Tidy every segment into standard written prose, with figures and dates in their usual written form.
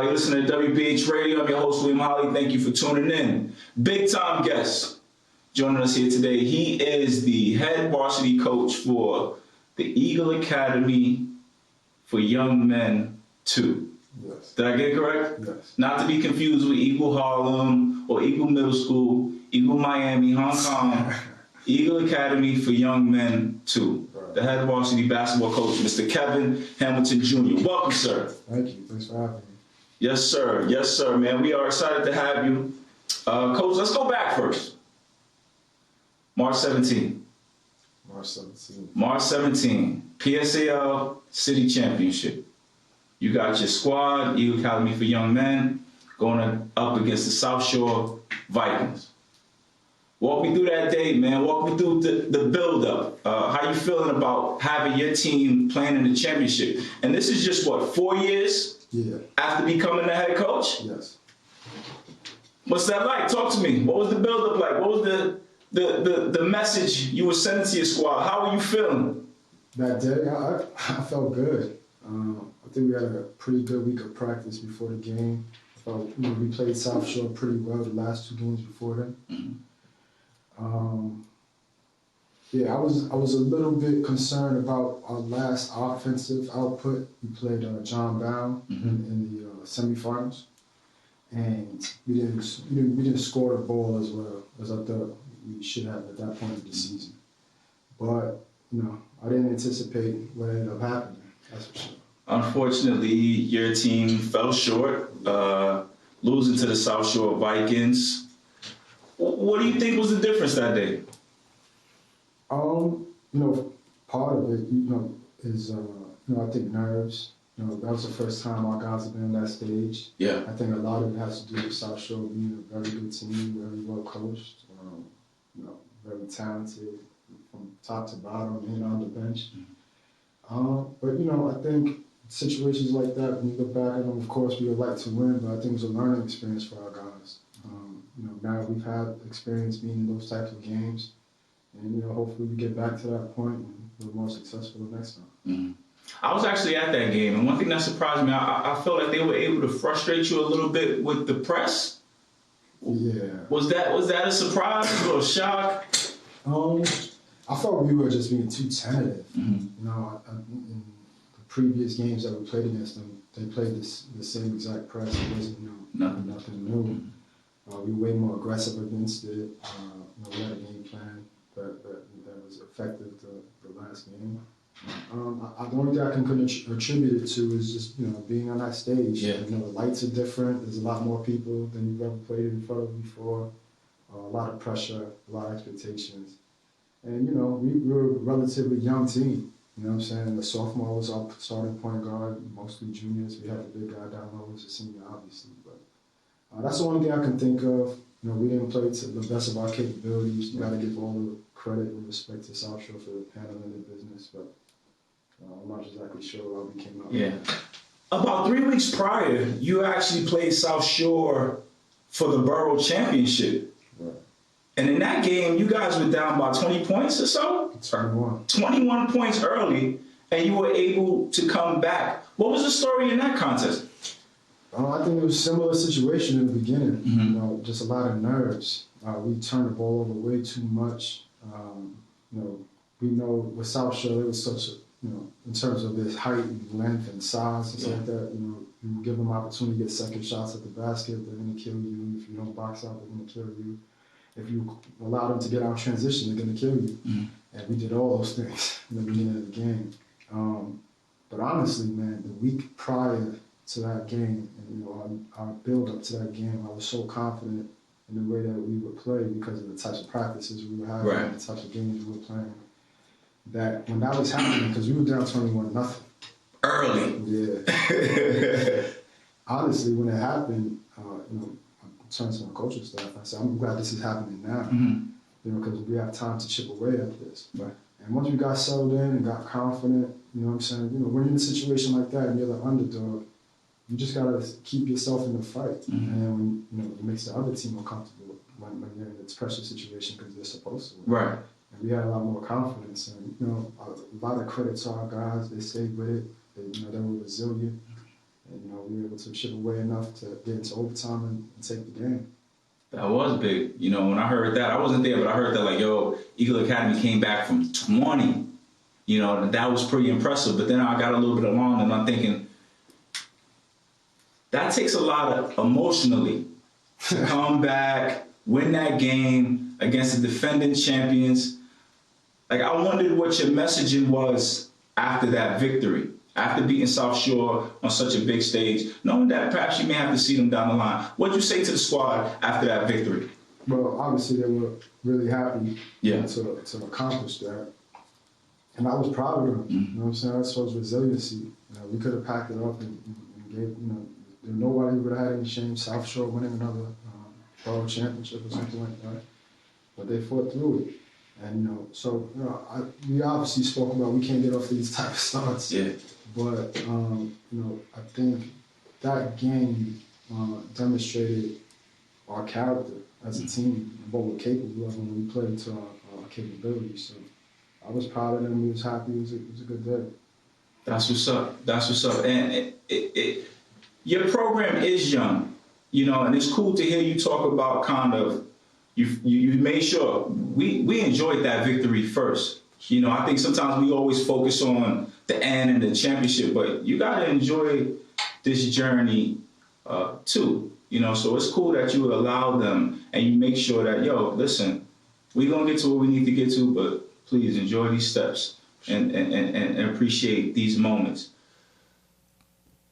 You're listening to WBH Radio. I'm your host, William Holly. Thank you for tuning in. Big time guest joining us here today. He is the head varsity coach for the Eagle Academy for Young Men 2. Yes. Did I get it correct? Yes. Not to be confused with Eagle Harlem or Eagle Middle School, Eagle Miami, Hong Kong. Eagle Academy for Young Men 2. Right. The head varsity basketball coach, Mr. Kevin Hamilton Jr. Welcome, sir. Thank you. Thanks for having me. Yes, sir. Yes, sir, man. We are excited to have you. Coach, let's go back first. March 17. March 17. PSAL City Championship. You got your squad, Eagle Academy for Young Men, going up against the South Shore Vikings. Walk me through that day, man. Walk me through the build-up. How you feeling about having your team playing in the championship? And this is just, what, 4 years after becoming the head coach? Yes. What's that like? Talk to me. What was the build-up like? What was the message you were sending to your squad? How were you feeling? That day, I felt good. I think we had a pretty good week of practice before the game. We played South Shore pretty well the last 2 games before then. Mm-hmm. I was a little bit concerned about our last offensive output. We played John Brown in the semifinals, and we didn't score the ball as well as I thought we should have at that point of the season. But I didn't anticipate what ended up happening. That's for sure. Unfortunately, your team fell short, losing to the South Shore Vikings. What do you think was the difference that day? Part of it, is I think nerves. That was the first time our guys have been on that stage. Yeah. I think a lot of it has to do with South Shore being a very good team, very well coached, very talented from top to bottom and on the bench. But I think situations like that, when you look back at them, of course, we would like to win, but I think it was a learning experience for our guys. Now we've had experience being in those types of games, and hopefully we get back to that point and we're more successful the next time. Mm-hmm. I was actually at that game, and one thing that surprised me, I felt like they were able to frustrate you a little bit with the press. Yeah. Was that a surprise or a shock? I felt we were just being too tentative. Mm-hmm. In the previous games that we played against them, they played the same exact press. It wasn't nothing new. Mm-hmm. We were way more aggressive against it. We had a game plan that was effective the last game. The only thing I can attribute it to is just being on that stage. Yeah. The lights are different. There's a lot more people than you've ever played in front of before. A lot of pressure, a lot of expectations, and we were a relatively young team. You know what I'm saying? The sophomore was our starting point guard, mostly juniors. We had the big guy down low who's a senior, obviously, but that's the only thing I can think of. We didn't play to the best of our capabilities. You got to give all the credit and respect to South Shore for handling their business, but I'm not exactly sure why we came out. Yeah. About 3 weeks prior, you actually played South Shore for the Borough Championship. Right. And in that game, you guys were down by 20 points or so? 21. 21 points early, and you were able to come back. What was the story in that contest? I think it was a similar situation in the beginning. Mm-hmm. Just a lot of nerves. We turned the ball over way too much. We know with South Shore, it was such a, in terms of its height and length and size and stuff like that, you give them opportunity to get second shots at the basket, they're going to kill you. If you don't box out, they're going to kill you. If you allow them to get out of transition, they're going to kill you. Mm-hmm. And we did all those things in the beginning of the game. But honestly, man, the week prior to that game, and our build-up to that game, I was so confident in the way that we would play because of the types of practices we were having, right, and the types of games we were playing, that when that was happening, because we were down 21-0. Early. Yeah. Honestly, when it happened, I turned to my coaching staff and I said, I'm glad this is happening now, because we have time to chip away at this. Right. And once we got settled in and got confident, when you're in a situation like that and you're the underdog, you just gotta keep yourself in the fight, and it makes the other team more comfortable when you're in this pressure situation because they're supposed to. Right. And we had a lot more confidence, and a lot of credit to our guys. They stayed with it. They were resilient, And, we were able to chip away enough to get into overtime and take the game. That was big. When I heard that, I wasn't there, but I heard that, like, Eagle Academy came back from 20. That was pretty impressive. But then I got a little bit alarmed, and I'm thinking, that takes a lot of emotionally to come back, win that game against the defending champions. Like, I wondered what your messaging was after that victory, after beating South Shore on such a big stage, knowing that perhaps you may have to see them down the line. What did you say to the squad after that victory? Well, obviously they were really happy to accomplish that. And I was proud of them. You know what I'm saying? That shows resiliency. We could have packed it up and gave, nobody would have had any shame. South Shore winning another borough championship or something like that. But they fought through it. And, we obviously spoke about we can't get off these type of starts. Yeah. But, I think that game demonstrated our character as a team and what we're capable of when we played to our capabilities. So I was proud of them. We was happy. It was a good day. That's what's up. And your program is young, and it's cool to hear you talk about kind of, you made sure we enjoyed that victory first. I think sometimes we always focus on the end and the championship, but you got to enjoy this journey too. So it's cool that you allow them and you make sure that, listen, we're going to get to where we need to get to, but please enjoy these steps and appreciate these moments.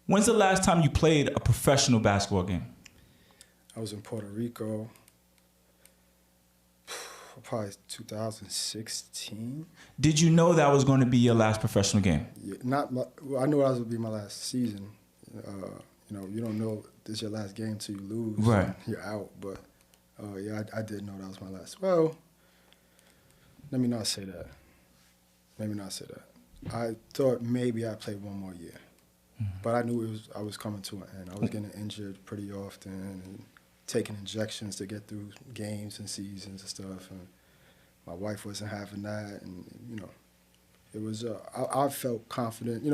When's the last time you played a professional basketball game? I was in Puerto Rico. Probably 2016. Did you know that was going to be your last professional game? Yeah, I knew that was going to be my last season. You don't know this is your last game till you lose. Right. You're out. But, I did know that was my last. Well, let me not say that. I thought maybe I'd play one more year. Mm-hmm. But I knew I was coming to an end. I was getting injured pretty often and taking injections to get through games and seasons and stuff, and my wife wasn't having that, and it was. I felt confident.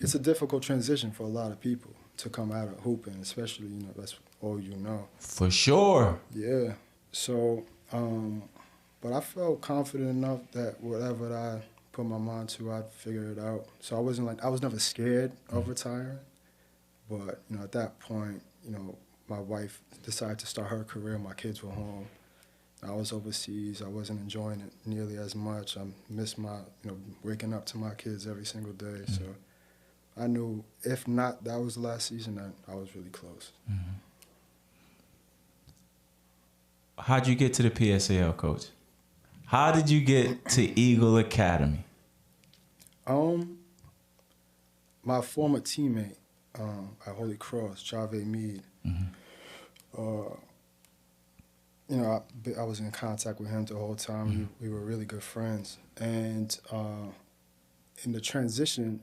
It's a difficult transition for a lot of people to come out of hooping, especially that's all you know. For sure. Yeah. So, but I felt confident enough that whatever I put my mind to, I'd figure it out. So I was never scared of retiring, but at that point, my wife decided to start her career. My kids were home. I was overseas. I wasn't enjoying it nearly as much. I missed my, waking up to my kids every single day. Mm-hmm. So I knew if not that was the last season, that I was really close. Mm-hmm. How'd you get to the PSAL, Coach? How did you get to Eagle Academy? My former teammate at Holy Cross, Jave Mead, mm-hmm. I was in contact with him the whole time. Mm-hmm. We were really good friends. And in the transition,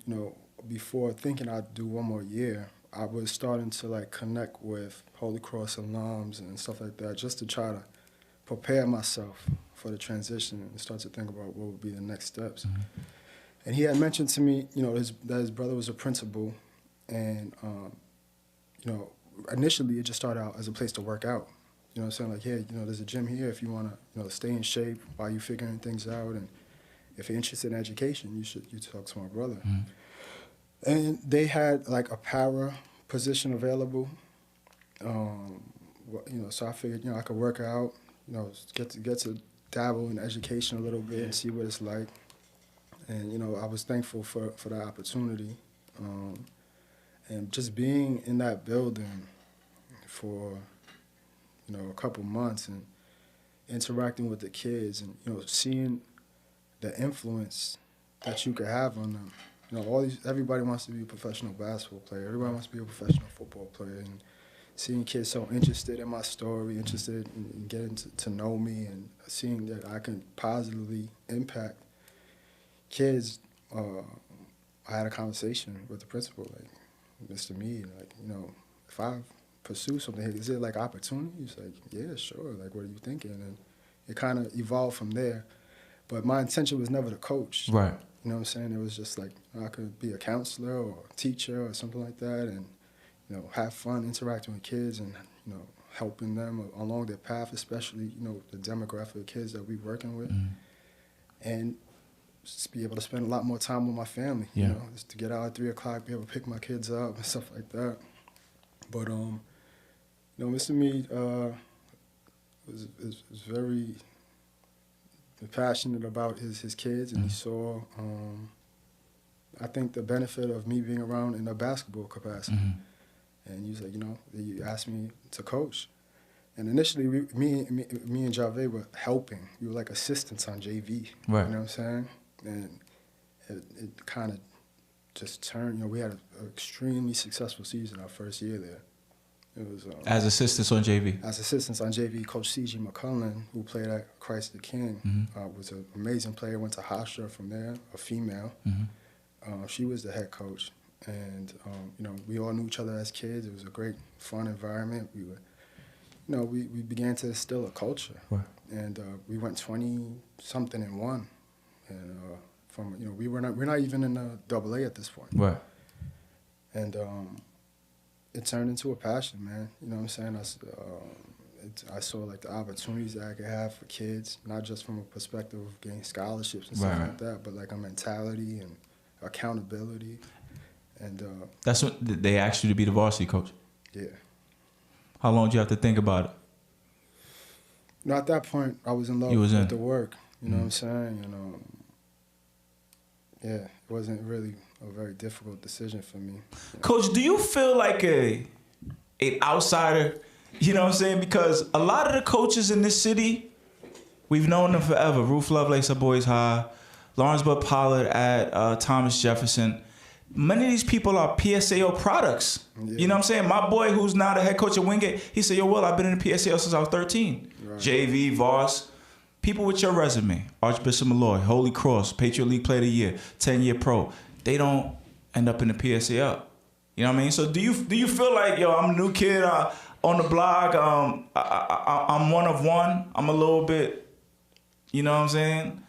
before thinking I'd do one more year, I was starting to connect with Holy Cross alums and stuff like that, just to try to prepare myself for the transition and start to think about what would be the next steps. Mm-hmm. And he had mentioned to me, that his brother was a principal, and initially it just started out as a place to work out. Saying hey, there's a gym here if you want to, stay in shape while you're figuring things out, and if you're interested in education, you talk to my brother. Mm-hmm. And they had a para position available, so I figured I could work out, get to dabble in education a little bit and see what it's like. And I was thankful for that opportunity, and just being in that building for a couple months and interacting with the kids and seeing the influence that you could have on them. Everybody wants to be a professional basketball player. Everybody wants to be a professional football player. And seeing kids so interested in my story, interested in getting to know me, and seeing that I can positively impact kids. I had a conversation with the principal, Mr. Mead, if I pursue something, is it opportunity? He's yeah, sure. What are you thinking? And it kind of evolved from there. But my intention was never to coach. Right. You know what I'm saying? It was just I could be a counselor or a teacher or something like that. you know, have fun interacting with kids and, you know, helping them along their path, especially, you know, the demographic of kids that we're working with. And just be able to spend a lot more time with my family, you know, just to get out at 3 o'clock, be able to pick my kids up and stuff like that. But, you know, Mr. Mead was very passionate about his kids, and he saw, I think, the benefit of me being around in a basketball capacity. And he was like, you know, he asked me to coach. And initially, me and Javed were helping. We were like assistants on JV. Right. You know what I'm saying? And it kind of just turned. You know, we had an extremely successful season our first year there. It was as assistants on JV. As assistants on JV, Coach C.G. McCullen, who played at Christ the King, was an amazing player. Went to Hofstra from there, a female. She was the head coach, and you know, we all knew each other as kids. It was a great, fun environment. We were, you know, we began to instill a culture, and we went 20-something and 1, and from, you know, we're not even in the AA at this point, and it turned into a passion, man. You know what I'm saying? I saw like the opportunities that I could have for kids, not just from a perspective of getting scholarships and stuff like that, but like a mentality and accountability. And that's when they asked you to be the varsity coach. Yeah. How long did you have to think about it? You know, at that point, I was in love with the work. You know what I'm saying? And yeah, it wasn't really a very difficult decision for me. Coach, do you feel like an outsider? You know what I'm saying? Because a lot of the coaches in this city, we've known them forever. Ruth Lovelace at Boys High, Lawrence Bud Pollard at Thomas Jefferson. Many of these people are PSAL products. You know what I'm saying? My boy, who's now the head coach at Wingate, he said, yo, Will, I've been in the PSAL since I was 13. JV, Vars. People with your resume, Archbishop Malloy, Holy Cross, Patriot League Player of the Year, 10-year pro, they don't end up in the PSAL. You know what I mean? So do you feel like, yo, I'm a new kid on the block, I'm one of one, I'm a little bit, you know what I'm saying?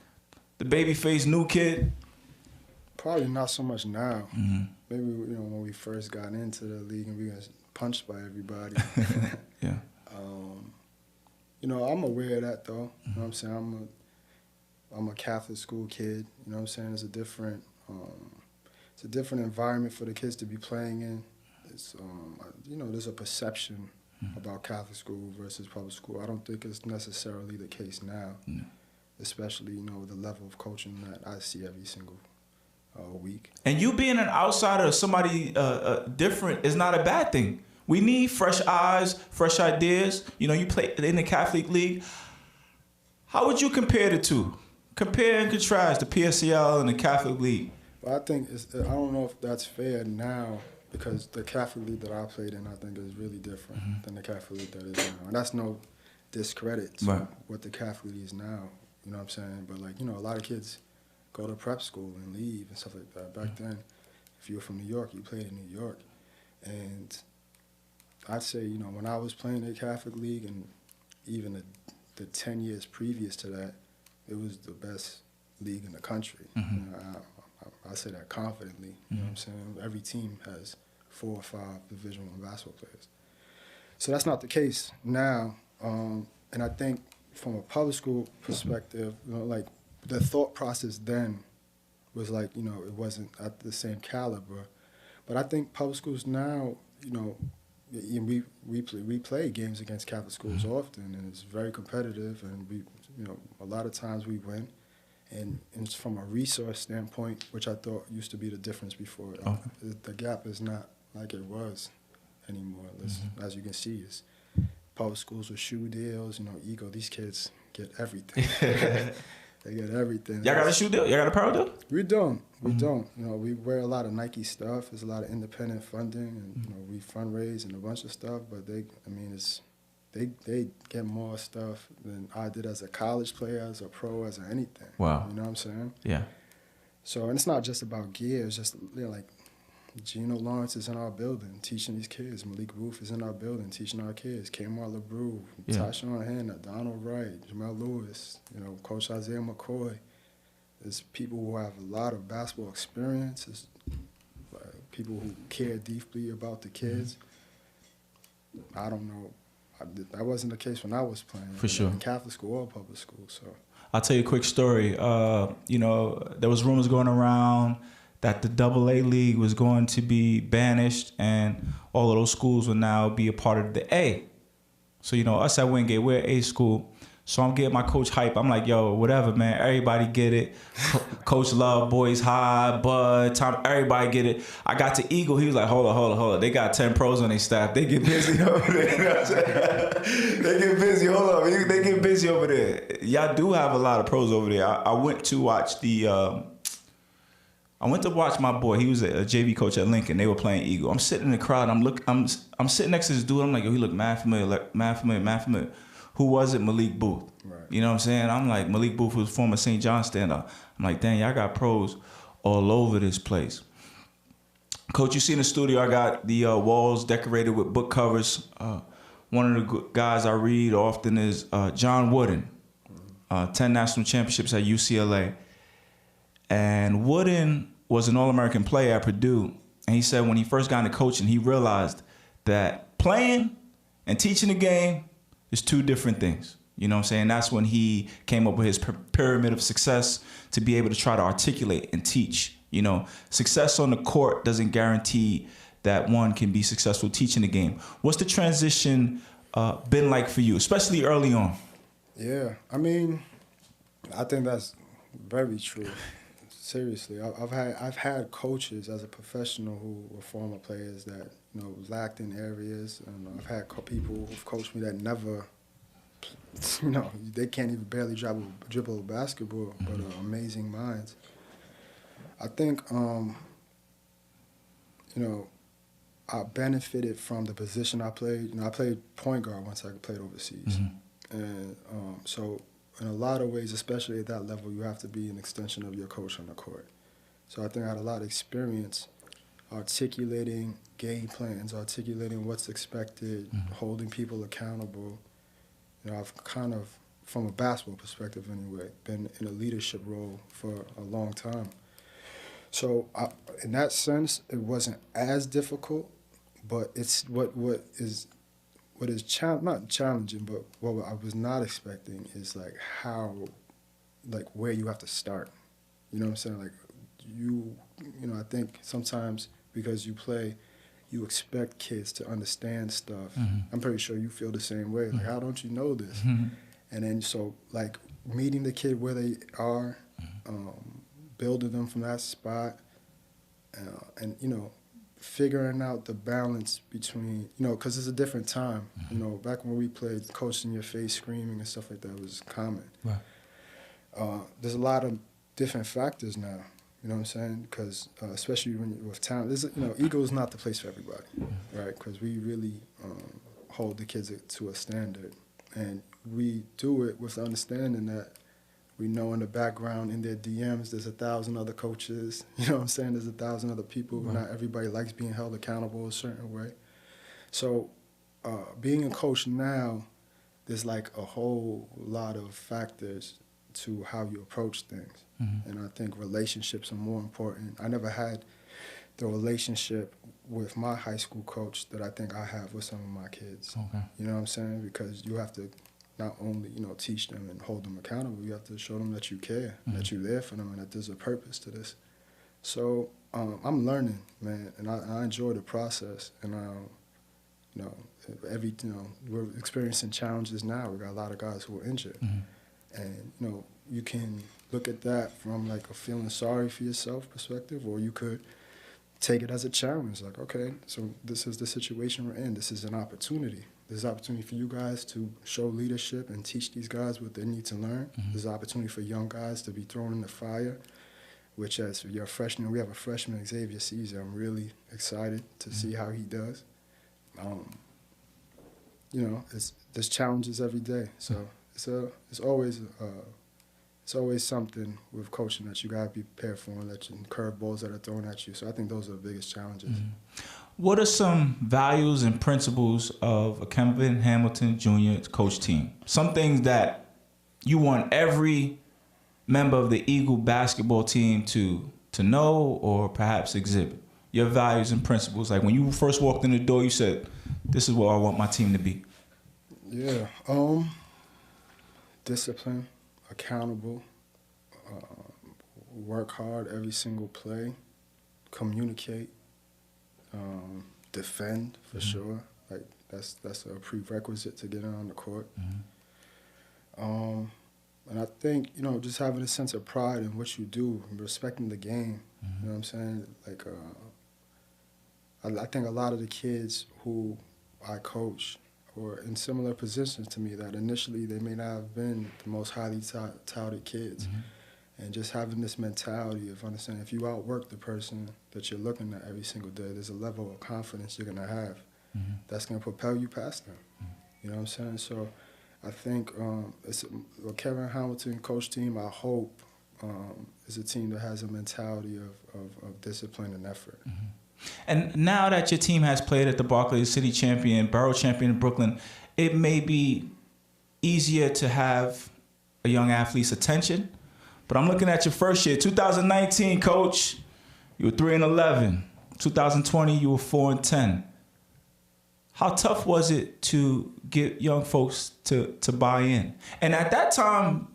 The baby-faced new kid? Probably not so much now. Maybe, you know, when we first got into the league and we got punched by everybody. Yeah. You know, I'm aware of that though. You know what I'm saying? I'm a Catholic school kid. You know what I'm saying? It's a different environment for the kids to be playing in. It's you know, there's a perception about Catholic school versus public school. I don't think it's necessarily the case now, especially, you know, the level of coaching that I see every single week. And you being an outsider, somebody different, is not a bad thing. We need fresh eyes, fresh ideas. You know, you play in the Catholic League. How would you compare the two? Compare and contrast the PSAL and the Catholic League. Well, I think I don't know if that's fair now, because the Catholic League that I played in, I think, is really different than the Catholic League that is now. And that's no discredit to what the Catholic League is now. You know what I'm saying? But, like, you know, a lot of kids go to prep school and leave and stuff like that. Back then, if you were from New York, you played in New York. And I'd say, you know, when I was playing in the Catholic League and even the 10 years previous to that, it was the best league in the country. You know, I say that confidently. You know what I'm saying? Every team has 4 or 5 Division I basketball players. So that's not the case now. And I think from a public school perspective, you know, like, the thought process then was like, you know, it wasn't at the same caliber. But I think public schools now, you know, we play games against Catholic schools often, and it's very competitive, and we, you know, a lot of times we win. And it's from a resource standpoint, which I thought used to be the difference before. The gap is not like it was anymore. As you can see, it's public schools with shoe deals, you know, ego. These kids get everything. They get everything. Y'all got a shoe deal? Y'all got a apparel deal? We don't. We don't. You know, we wear a lot of Nike stuff. There's a lot of independent funding, and you know, we fundraise and a bunch of stuff. But they get more stuff than I did as a college player, as a pro, as anything. Wow. You know what I'm saying? Yeah. So, and it's not just about gear. It's just, you know, like, Gino Lawrence is in our building teaching these kids. Malik Roof is in our building teaching our kids. Kmar LeBrew, Tyshawn Hanna, Donald Wright, Jamel Lewis, you know, Coach Isaiah McCoy. There's people who have a lot of basketball experience. There's people who care deeply about the kids. I don't know. That wasn't the case when I was playing. For sure. In Catholic school or public school. So I'll tell you a quick story. There was rumors going around that the AA League was going to be banished and all of those schools will now be a part of the A. So, us at Wingate, we're A school. So I'm getting my coach hype. I'm like, yo, whatever, man. Everybody get it. Coach Love, Boys High, Bud, Tom, everybody get it. I got to Eagle. He was like, hold on. They got 10 pros on their staff. They get busy over there. You know what I'm saying? They get busy. Hold on. They get busy over there. Y'all do have a lot of pros over there. I went to watch my boy. He was a JV coach at Lincoln. They were playing Eagle. I'm sitting in the crowd. I'm sitting next to this dude. I'm like, yo, he look mad familiar. Who was it? Malik Booth. Right. You know what I'm saying? I'm like, Malik Booth was former St. John stand-up. I'm like, dang, y'all got pros all over this place. Coach, you see in the studio, I got the walls decorated with book covers. One of the guys I read often is John Wooden, 10 national championships at UCLA. And Wooden was an All-American player at Purdue. And he said when he first got into coaching, he realized that playing and teaching the game is two different things. You know what I'm saying? That's when he came up with his pyramid of success to be able to try to articulate and teach. Success on the court doesn't guarantee that one can be successful teaching the game. What's the transition been like for you, especially early on? Yeah, I mean, I think that's very true. Seriously, I've had coaches as a professional who were former players that lacked in areas, and I've had people who've coached me that never, they can't even barely dribble a basketball, but amazing minds. I think I benefited from the position I played. I played point guard once I played overseas, and so. In a lot of ways, especially at that level, you have to be an extension of your coach on the court. So I think I had a lot of experience articulating game plans, articulating what's expected, holding people accountable. I've kind of, from a basketball perspective anyway, been in a leadership role for a long time. So in that sense, it wasn't as difficult, but it's what is not challenging, but what I was not expecting is where you have to start. You know what I'm saying? I think sometimes because you play, you expect kids to understand stuff. I'm pretty sure you feel the same way. How don't you know this? And then meeting the kid where they are, building them from that spot, and figuring out the balance between, because it's a different time. Back when we played, coach in your face, screaming and stuff like that was common. Right. There's a lot of different factors now. You know what I'm saying? Because especially with talent, ego is not the place for everybody, right? Because we really hold the kids to a standard, and we do it with the understanding that we know in the background, in their DMs, there's 1,000 other coaches. You know what I'm saying? There's 1,000 other people. Right. Not everybody likes being held accountable a certain way. So being a coach now, there's a whole lot of factors to how you approach things. And I think relationships are more important. I never had the relationship with my high school coach that I think I have with some of my kids. Okay. You know what I'm saying? Because you have to not only, teach them and hold them accountable, you have to show them that you care, that you're there for them, and that there's a purpose to this. So I'm learning, man, and I enjoy the process. And we're experiencing challenges now. We got a lot of guys who are injured, and you can look at that from a feeling sorry for yourself perspective, or you could take it as a challenge. Okay, so this is the situation we're in. This is an opportunity. There's an opportunity for you guys to show leadership and teach these guys what they need to learn. There's an opportunity for young guys to be thrown in the fire, which as you're a freshman, we have a freshman, Xavier Caesar. I'm really excited to see how he does. There's challenges every day. So it's always something with coaching that you got to be prepared for, and curveballs that are thrown at you. So I think those are the biggest challenges. What are some values and principles of a Kevin Hamilton Jr. coach team? Some things that you want every member of the Eagle basketball team to know or perhaps exhibit. Your values and principles. When you first walked in the door, you said, this is where I want my team to be? Yeah. Discipline, accountable, work hard every single play, communicate, defend for sure. Like that's a prerequisite to get on the court. And I think, just having a sense of pride in what you do, and respecting the game. You know what I'm saying? Like, I think a lot of the kids who I coach were in similar positions to me that initially they may not have been the most highly touted kids. And just having this mentality of understanding if you outwork the person that you're looking at every single day, there's a level of confidence you're going to have that's going to propel you past them. You know what I'm saying? So I think it's a Kevin Hamilton coach team, I hope, is a team that has a mentality of discipline and effort. And now that your team has played at the Barclays City Champion, Borough Champion in Brooklyn, it may be easier to have a young athlete's attention. But I'm looking at your first year, 2019, coach, you were 3-11. 2020, you were 4-10. How tough was it to get young folks to buy in? And at that time,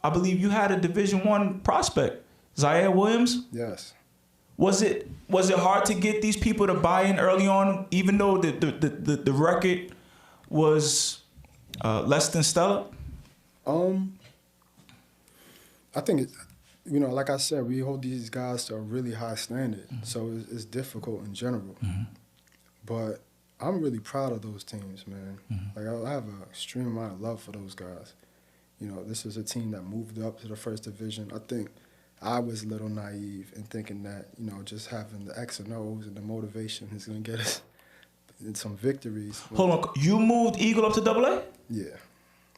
I believe you had a Division I prospect, Zaire Williams. Yes. Was it hard to get these people to buy in early on, even though the record was less than stellar? I think, like I said, we hold these guys to a really high standard, so it's difficult in general. But I'm really proud of those teams, man. Like, I have an extreme amount of love for those guys. This is a team that moved up to the first division. I think I was a little naive in thinking that, just having the X and O's and the motivation is going to get us in some victories. Hold on, you moved Eagle up to AA? Yeah.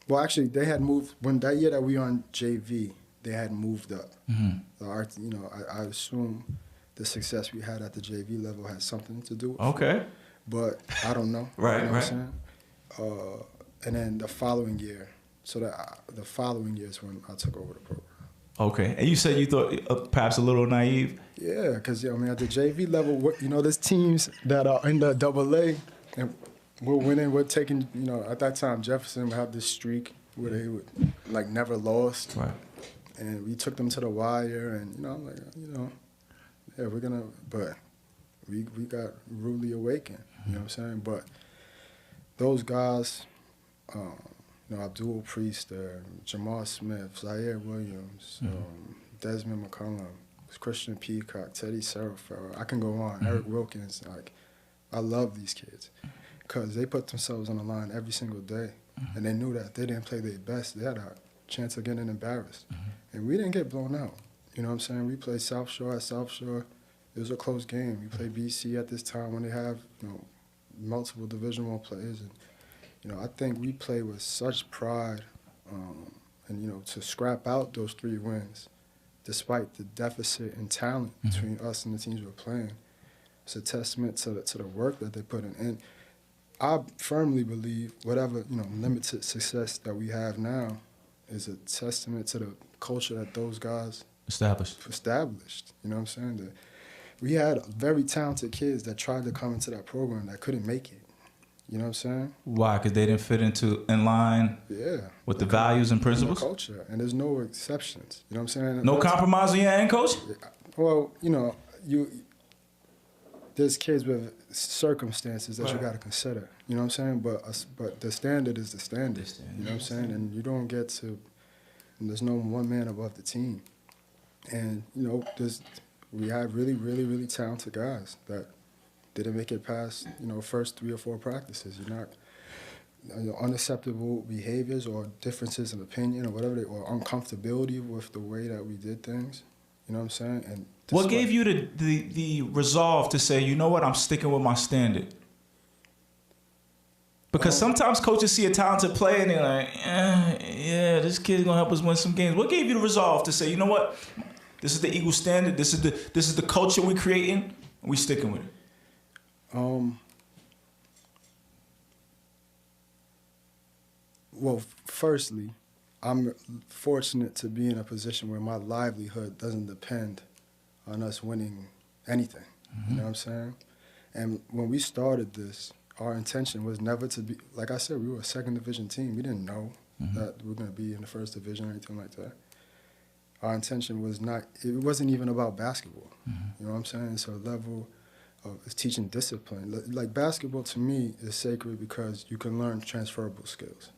Well, actually, they had moved, when that year that we were on JV, they had moved up. I assume the success we had at the JV level had something to do with it. But I don't know. Right, you know what I'm saying? And then the following year, the following year is when I took over the program. Okay. And you said you thought perhaps a little naive? Yeah, because, at the JV level, there's teams that are in the AA, and we're winning, we're taking, at that time, Jefferson would have this streak where they would, never lost. Right. And we took them to the wire, and, I'm like, yeah, we're going to, but we got rudely awakened, you know what I'm saying? But those guys, Abdul Priest, Jamar Smith, Zaire Williams, Desmond McCullum, Christian Peacock, Teddy Serafel, I can go on, Eric Wilkins, I love these kids because they put themselves on the line every single day, and they knew that if they didn't play their best, they had a chance of getting embarrassed. And we didn't get blown out. You know what I'm saying? We played South Shore at South Shore. It was a close game. We played BC at this time when they have, multiple Division I players. And, I think we play with such pride. And, to scrap out those 3 wins, despite the deficit in talent between us and the teams we're playing, it's a testament to the work that they put in. And I firmly believe whatever, limited success that we have now is a testament to the culture that those guys established. You know what I'm saying? We had very talented kids that tried to come into that program that couldn't make it. You know what I'm saying? Why? Because they didn't fit in line with the values and principles? The culture. And there's no exceptions. You know what I'm saying? No compromise on your end, coach? Well, there's kids with circumstances that you got to consider. You know what I'm saying? But the standard is the standard. You know what I'm saying? And you don't get to, there's no one man above the team. And, we have really, really, really talented guys that didn't make it past, first 3 or 4 practices. Unacceptable behaviors or differences in opinion or whatever, or uncomfortability with the way that we did things. You know what I'm saying? And what gave you the resolve to say, you know what, I'm sticking with my standard? Because sometimes coaches see a talented player and they're like, yeah, this kid's gonna help us win some games. What gave you the resolve to say, you know what, this is the Eagle standard, this is the culture we're creating, and we sticking with it? Well, firstly, I'm fortunate to be in a position where my livelihood doesn't depend on us winning anything. You know what I'm saying? And when we started this, our intention was never to be, like I said, we were a second division team. We didn't know that we were going to be in the first division or anything like that. Our intention was not, it wasn't even about basketball. You know what I'm saying? It's a level of it's teaching discipline. Like basketball to me is sacred because you can learn transferable skills.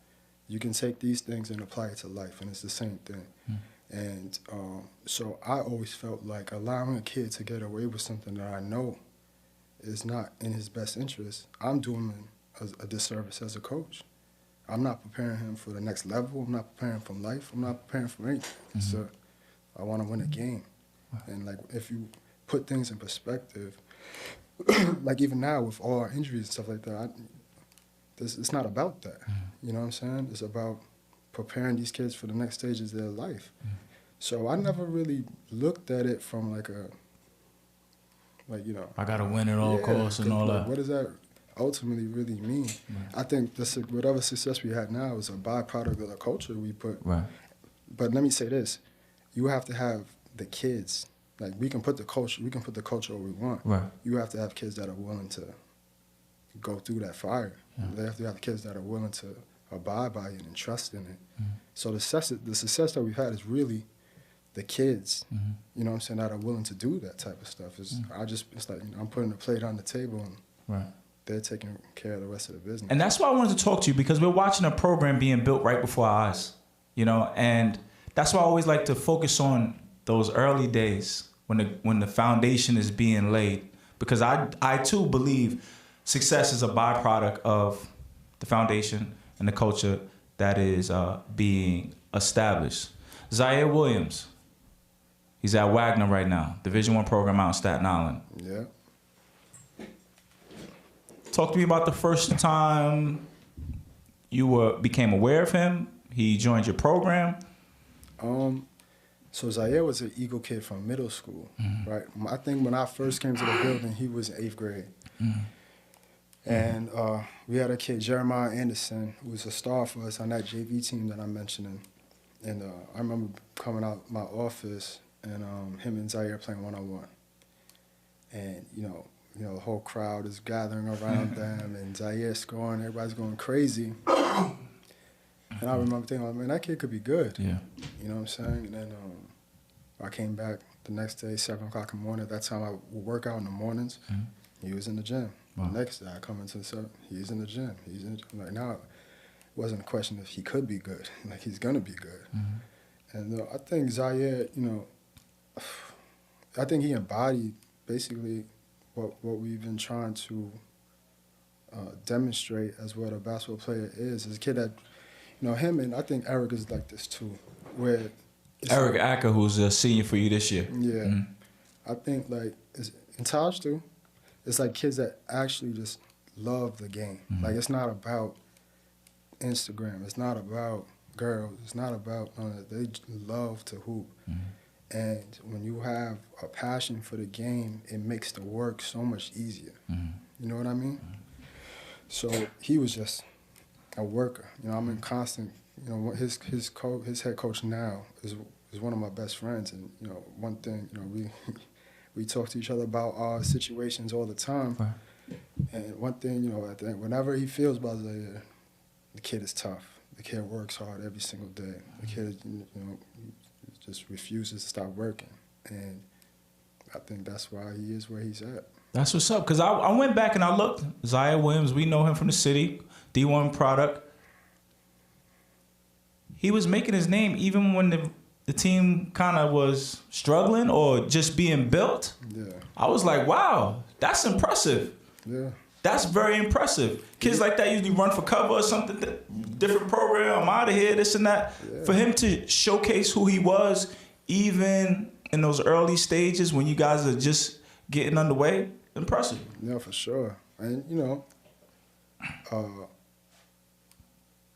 You can take these things and apply it to life, and it's the same thing. And so I always felt like allowing a kid to get away with something that I know is not in his best interest, I'm doing him a disservice as a coach. I'm not preparing him for the next level. I'm not preparing him for life. I'm not preparing for anything. So I want to win a game. And like if you put things in perspective, like even now with all our injuries and stuff like that, it's not about that. You know what I'm saying? It's about preparing these kids for the next stages of their life. So I never really looked at it from like a, like, you know, I gotta win at all costs and all that. What does that ultimately really mean? I think whatever success we had now is a byproduct of the culture we put. Right. But let me say this: you have to have the kids. Like we can put the culture where we want. Right. You have to have kids that are willing to go through that fire. They have to have kids that are willing to abide by it and trust in it. So the success that we've had is really the kids, you know what I'm saying, that are willing to do that type of stuff. It's like, you know, I'm putting a plate on the table and they're taking care of the rest of the business. And that's why I wanted to talk to you, because we're watching a program being built right before our eyes, you know, and that's why I always like to focus on those early days when the foundation is being laid, because I too believe success is a byproduct of the foundation and the culture that is being established. Zaire Williams, he's at Wagner right now, Division I program out in Staten Island. Yeah. Talk to me about the first time you became aware of him. He joined your program. So Zaire was an Eagle kid from middle school, right? I think when I first came to the building, he was in 8th grade. And we had a kid, Jeremiah Anderson, who was a star for us on that JV team that I'm mentioning. And I remember coming out my office and him and Zaire playing one-on-one. And, you know, the whole crowd is gathering around them and Zaire scoring, everybody's going crazy. And I remember thinking, oh, man, that kid could be good. Yeah. You know what I'm saying? And then I came back the next day, 7 o'clock in the morning. At that time, I would work out in the mornings. He was in the gym. Wow. The next day, I come into the cell, he's in the gym. Like, now, it wasn't a question if he could be good. Like, he's going to be good. And I think Zaire, you know, I think he embodied basically what we've been trying to demonstrate as what a basketball player is. As a kid that, you know, him and I think Eric is like this too, where Eric Acker, who's a senior for you this year. Yeah. I think like in Taj too, it's like kids that actually just love the game. Like it's not about Instagram. It's not about girls. It's not about they love to hoop. And when you have a passion for the game, it makes the work so much easier. You know what I mean? So he was just a worker. You know, I'm in constant. You know, his head coach now is one of my best friends, and you know, one thing, you know, we talk to each other about our situations all the time. And one thing, you know, I think whenever he feels about Zaire, the kid is tough. The kid works hard every single day. The kid, you know, just refuses to stop working, and I think that's why he is where he's at. That's what's up, because I went back and I looked. Zaire Williams, we know him from the city, D1 product. He was making his name even when the team kind of was struggling or just being built. Yeah. I was like, wow, that's impressive. Yeah. That's very impressive. Kids like that usually run for cover or something, different program, I'm out of here, this and that. Yeah. For him to showcase who he was, even in those early stages when you guys are just getting underway, impressive. Yeah, for sure. And, you know,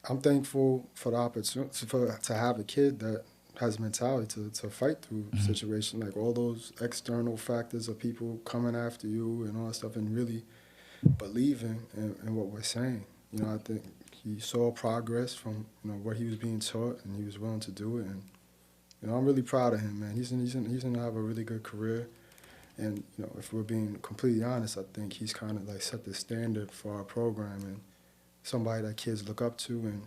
I'm thankful for the opportunity to have a kid that has mentality to fight through situations, like all those external factors of people coming after you and all that stuff, and really believing in what we're saying. You know, I think he saw progress from, you know, what he was being taught, and he was willing to do it. And, you know, I'm really proud of him, man. He's gonna have a really good career. And if we're being completely honest, I think he's kind of like set the standard for our program and somebody that kids look up to and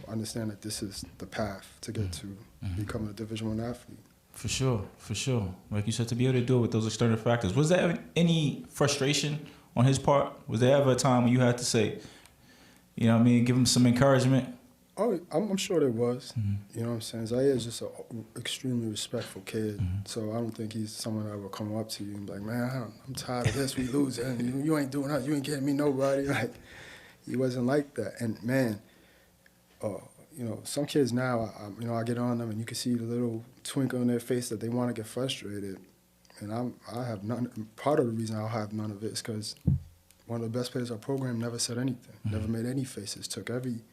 understand that this is the path to get to becoming a Division I athlete. For sure, for sure. Like you said, to be able to do it with those external factors. Was there any frustration on his part? Was there ever a time when you had to say, give him some encouragement? Oh, I'm sure there was. You know what I'm saying? Zaire is just an extremely respectful kid. So I don't think he's someone that will come up to you and be like, man, I'm tired of this. We losing. You ain't doing nothing. You ain't getting me nobody. Like, he wasn't like that. And, man, some kids now, I get on them and you can see the little twinkle in their face that they want to get frustrated. And I have none. Part of the reason I'll have none of it is because one of the best players of our program never said anything, never made any faces, took every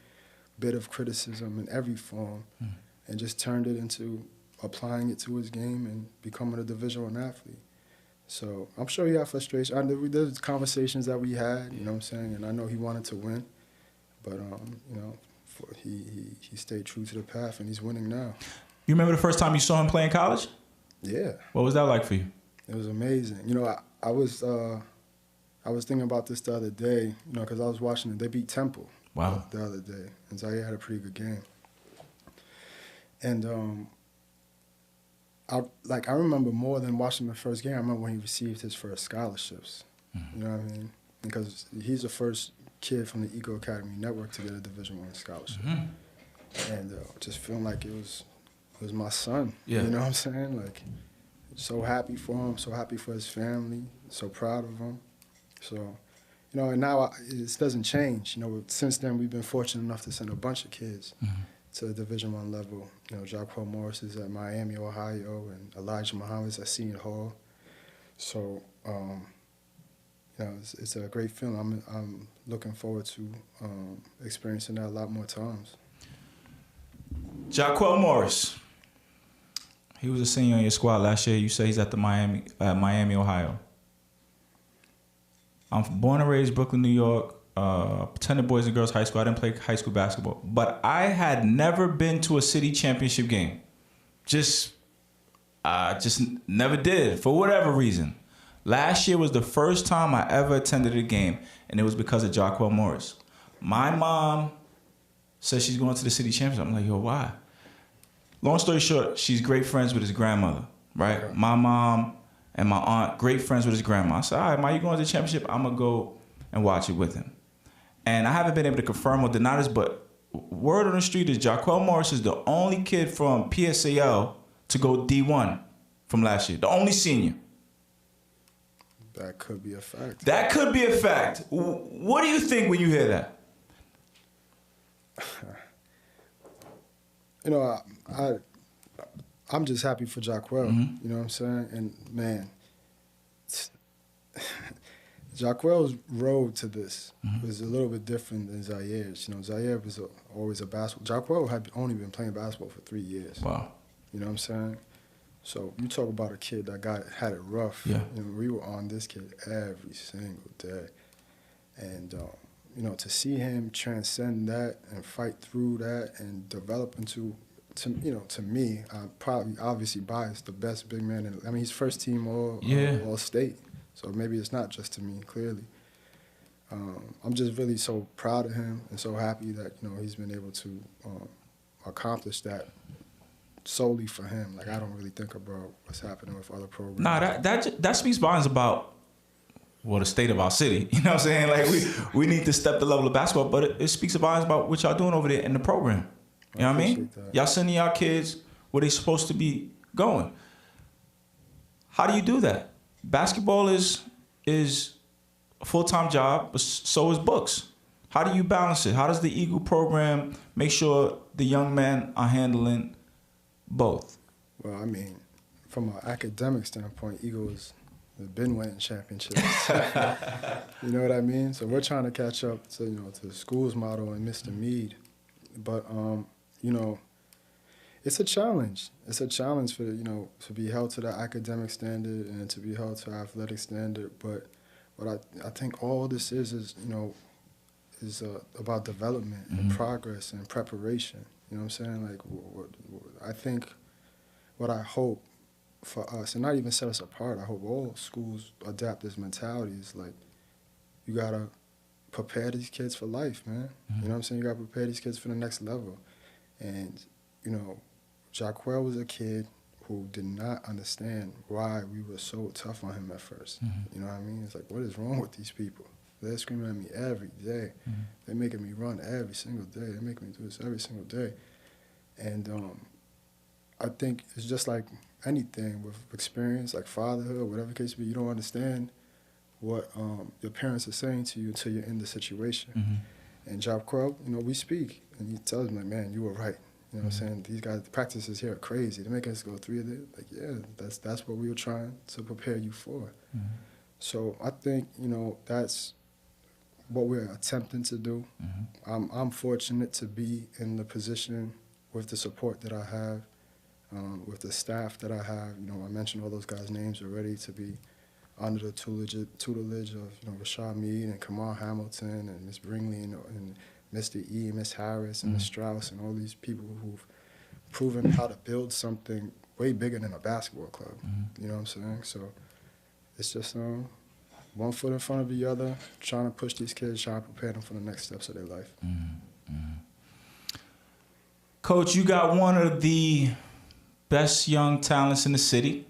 bit of criticism in every form and just turned it into applying it to his game and becoming a Division I athlete. So I'm sure he had frustration. There's conversations that we had, you know what I'm saying, and I know he wanted to win, but he stayed true to the path and he's winning now. You remember the first time you saw him play in college? Yeah. What was that like for you? It was amazing. I was thinking about this the other day, because I was watching it. They beat Temple. Wow. The other day, and Zaire had a pretty good game. And I remember more than watching the first game. I remember when he received his first scholarships. You know what I mean? Because he's the first kid from the Eagle Academy Network to get a Division I scholarship, and just feeling like it was my son. Yeah. You know what I'm saying? Like, so happy for him, so happy for his family, so proud of him. So. And now it doesn't change. Since then we've been fortunate enough to send a bunch of kids to the Division I level. Jaquel Morris is at Miami, Ohio, and Elijah Muhammad's at Seton Hall. So, it's a great feeling. I'm looking forward to experiencing that a lot more times. Jaquel Morris. He was a senior on your squad last year. You say he's at the Miami, Ohio. I'm born and raised Brooklyn, New York. Attended Boys and Girls High School. I didn't play high school basketball, but I had never been to a city championship game. Just never did for whatever reason. Last year was the first time I ever attended a game, and it was because of Jaquel Morris. My mom says she's going to the city championship. I'm like, yo, why? Long story short, she's great friends with his grandmother, right? Okay. My mom and my aunt, great friends with his grandma. I said, all right, Ma, you going to the championship? I'm going to go and watch it with him. And I haven't been able to confirm or deny this, but word on the street is Jaquel Morris is the only kid from PSAL to go D1 from last year. The only senior. That could be a fact. That could be a fact. What do you think when you hear that? I'm just happy for Jaquel. You know what I'm saying? And, man, Jaquel's road to this was a little bit different than Zaire's. Zaire was always a basketball. Jaquel had only been playing basketball for 3 years. Wow. You know what I'm saying? So you talk about a kid that had it rough. Yeah. We were on this kid every single day. And, to see him transcend that and fight through that and develop into, to me, I'm probably obviously biased, the best big man. He's first team all state. So maybe it's not just to me, clearly. I'm just really so proud of him and so happy that, he's been able to accomplish that solely for him. Like, I don't really think about what's happening with other programs. Nah, that speaks volumes about, the state of our city. You know what I'm saying? Like, we need to step the level of basketball, but it speaks volumes about what y'all doing over there in the program. You know what I mean? That. Y'all sending y'all kids where they supposed to be going. How do you do that? Basketball is a full-time job, but so is books. How do you balance it? How does the Eagle program make sure the young men are handling both? Well, from an academic standpoint, Eagles have been winning championships. You know what I mean? So we're trying to catch up to the school's motto and Mr. Meade. But it's a challenge. It's a challenge for to be held to that academic standard and to be held to athletic standard. But what I think all this is about development and progress and preparation. You know what I'm saying? Like, I think what I hope for us, and not even set us apart, I hope all schools adapt this mentality. It's like, you gotta prepare these kids for life, man. You know what I'm saying? You gotta prepare these kids for the next level. And, you know, Jaquel was a kid who did not understand why we were so tough on him at first. You know what I mean? It's like, what is wrong with these people? They're screaming at me every day. They're making me run every single day. They're making me do this every single day. And I think it's just like anything with experience, like fatherhood, whatever the case be, you don't understand what your parents are saying to you until you're in the situation. And Job Quell, you know, we speak, and he tells me, like, man, you were right. You know what I'm saying? These guys, the practices here are crazy. They're making us go 3 a day. Like, yeah, that's what we were trying to prepare you for. So I think, you know, that's what we're attempting to do. I'm fortunate to be in the position with the support that I have, with the staff that I have. You know, I mentioned all those guys' names already, to be under the tutelage of, you know, Rashad Mead and Kamar Hamilton and Miss Bringley and Mr. E, Miss Harris and Miss Strauss and all these people who've proven how to build something way bigger than a basketball club. You know what I'm saying? So it's just one foot in front of the other, trying to push these kids, trying to prepare them for the next steps of their life. Coach, you got one of the best young talents in the city.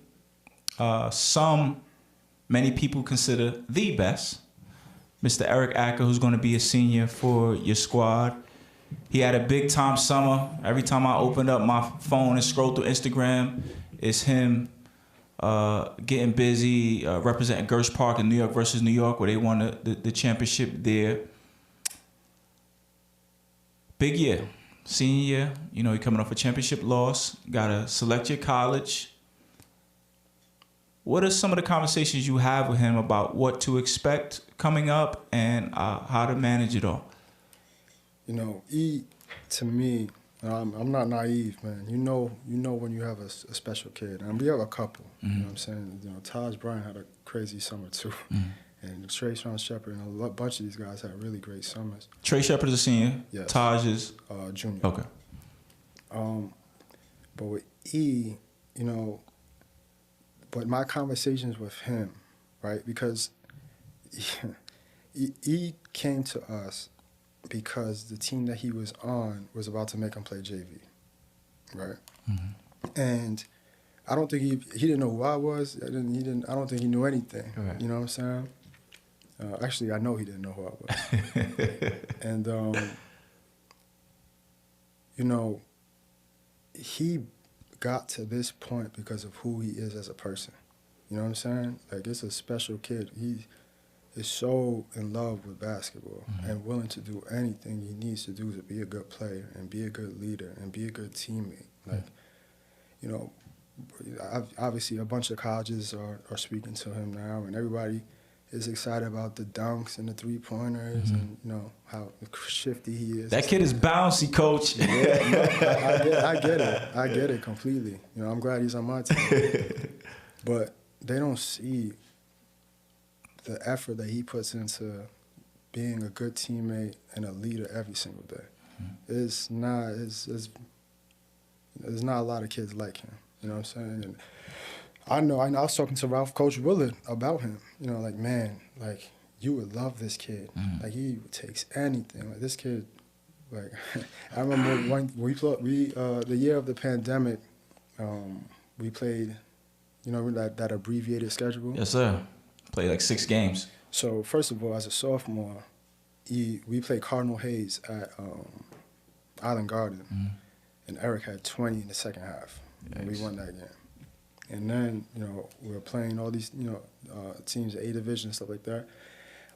Many people consider the best. Mr. Eric Acker, who's going to be a senior for your squad. He had a big-time summer. Every time I opened up my phone and scroll through Instagram, it's him getting busy, representing Gersh Park in New York versus New York, where they won the championship there. Big year. Senior year, you know, you're coming off a championship loss. Got to select your college. What are some of the conversations you have with him about what to expect coming up and how to manage it all? You know, to me, I'm not naive, man. You know when you have a special kid, and we have a couple. You know what I'm saying? You know, Taj Bryant had a crazy summer too, and Trayshawn Shepard and a bunch of these guys had really great summers. Trey Shepard is a senior. Yes. Taj is junior. Okay. But with you know, but my conversations with him, right? Because he came to us because the team that he was on was about to make him play JV, right? And I don't think he didn't know who I was. I don't think he knew anything. Right. You know what I'm saying? Actually, I know he didn't know who I was. And you know, he got to this point because of who he is as a person. You know what I'm saying? Like, it's a special kid. He is so in love with basketball and willing to do anything he needs to do to be a good player and be a good leader and be a good teammate. Like, you know, obviously a bunch of colleges are speaking to him now, and everybody is excited about the dunks and the three-pointers and, you know, how shifty he is. That kid is bouncy, Coach. Yeah, no, I get it. I get it completely. You know, I'm glad he's on my team. But they don't see the effort that he puts into being a good teammate and a leader every single day. There's not a lot of kids like him. You know what I'm saying? And I was talking to Coach Willard about him. You know, like, man, like, you would love this kid. Like, he takes anything. Like, this kid, like, I remember when the year of the pandemic, we played, you know, that abbreviated schedule. Yes, sir. Played like 6 games. So, first of all, as a sophomore, we played Cardinal Hayes at Island Garden, and Eric had 20 in the second half, and we won that game. And then, you know, we were playing all these, you know, teams at A Division and stuff like that.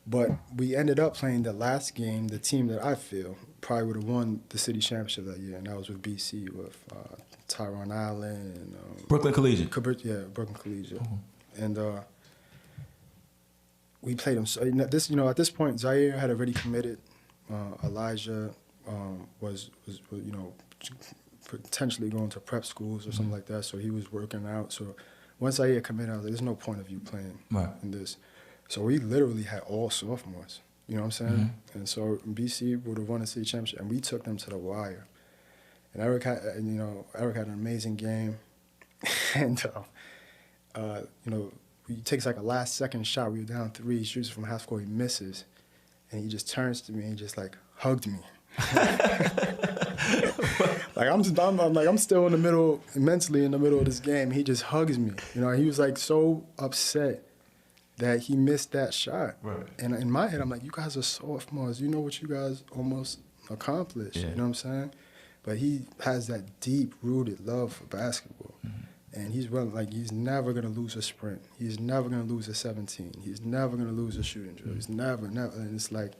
But we ended up playing the last game, the team that I feel probably would have won the city championship that year, and that was with BC, with Tyron Allen and Brooklyn Collegiate. Yeah, Brooklyn Collegiate. And we played them. So this, you know, at this point, Zaire had already committed. Elijah was, you know, potentially going to prep schools or something like that, so he was working out. So once I committed, I was like, there's no point of you playing in this. So we literally had all sophomores, you know what I'm saying? And so BC would have won the city championship, and we took them to the wire. And Eric had an amazing game, and he takes like a last second shot. We were down 3, he shoots from half court, he misses, and he just turns to me and just like hugged me. Like I'm still in the middle, mentally in the middle of this game. He just hugs me. He was like so upset that he missed that shot. Right. And in my head, I'm like, you guys are sophomores. You know what you guys almost accomplished. Yeah. You know what I'm saying? But he has that deep-rooted love for basketball. Mm-hmm. And he's never going to lose a sprint. He's never going to lose a 17. He's never going to lose a shooting drill. He's never. And it's like,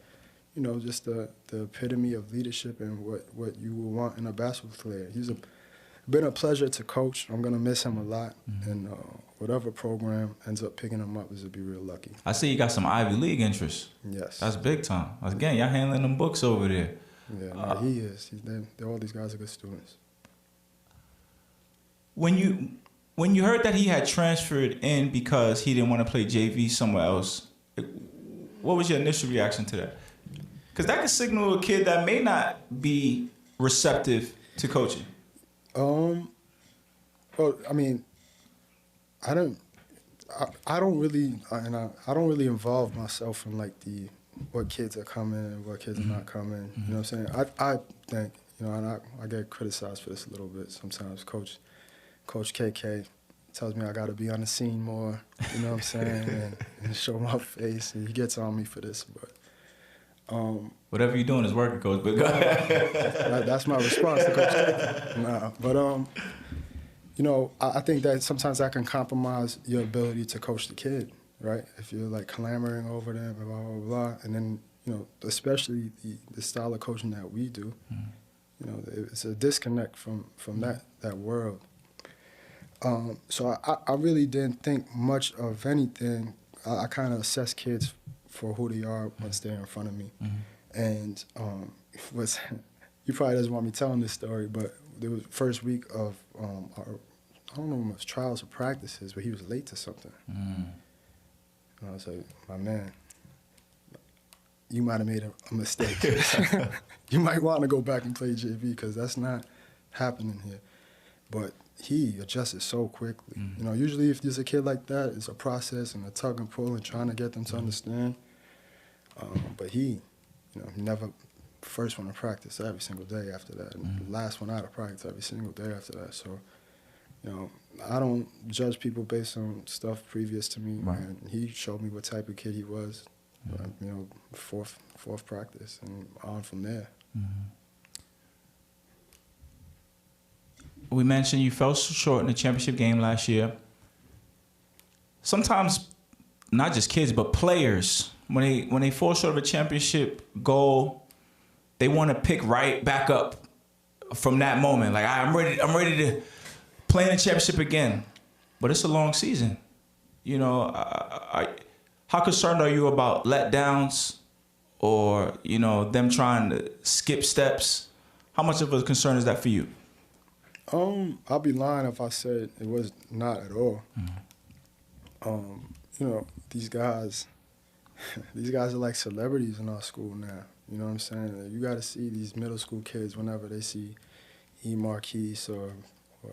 just the epitome of leadership and what you would want in a basketball player. He's been a pleasure to coach. I'm going to miss him a lot. Mm-hmm. And whatever program ends up picking him up is to be real lucky. I see you got some Ivy League interests. Yes. That's big time. Again, y'all handling them books over there. Yeah, he is. All these guys are good students. When you heard that he had transferred in because he didn't want to play JV somewhere else, what was your initial reaction to that? Because that could signal a kid that may not be receptive to coaching. Well, I mean, I don't really involve myself in like what kids are coming and what kids are not coming. You know what I'm saying? I think, and I get criticized for this a little bit sometimes. Coach KK tells me I got to be on the scene more, you know what I'm saying, and show my face, and he gets on me for this, but. Whatever you're doing is working, Coach, but go ahead. That's my response to Coach KK. Nah, but, I think that sometimes that can compromise your ability to coach the kid, right? If you're like clamoring over them and blah, blah, blah. And then, especially the style of coaching that we do, it's a disconnect from that world. So I really didn't think much of anything. I kind of assess kids for who they are once they're in front of me. Mm-hmm. And you probably doesn't want me telling this story, but there was the first week of I don't know if it was trials or practices, but he was late to something. Mm. And I was like, my man, you might have made a mistake. You might want to go back and play JV because that's not happening here. But he adjusted so quickly. Mm. Usually if there's a kid like that, it's a process and a tug and pull and trying to get them to understand. But he never first one to practice every single day after that, and last one out of practice every single day after that. So, I don't judge people based on stuff previous to me. Right. And he showed me what type of kid he was. Mm-hmm. Fourth practice and on from there. Mm-hmm. We mentioned you fell short in the championship game last year. Sometimes, not just kids, but players, when they fall short of a championship goal, they want to pick right back up from that moment. Like, I'm ready to play in the championship again. But it's a long season. How concerned are you about letdowns or, them trying to skip steps? How much of a concern is that for you? I'll be lying if I said it was not at all. Mm-hmm. These guys are like celebrities in our school now. You know what I'm saying? You got to see these middle school kids whenever they see E. Marquise or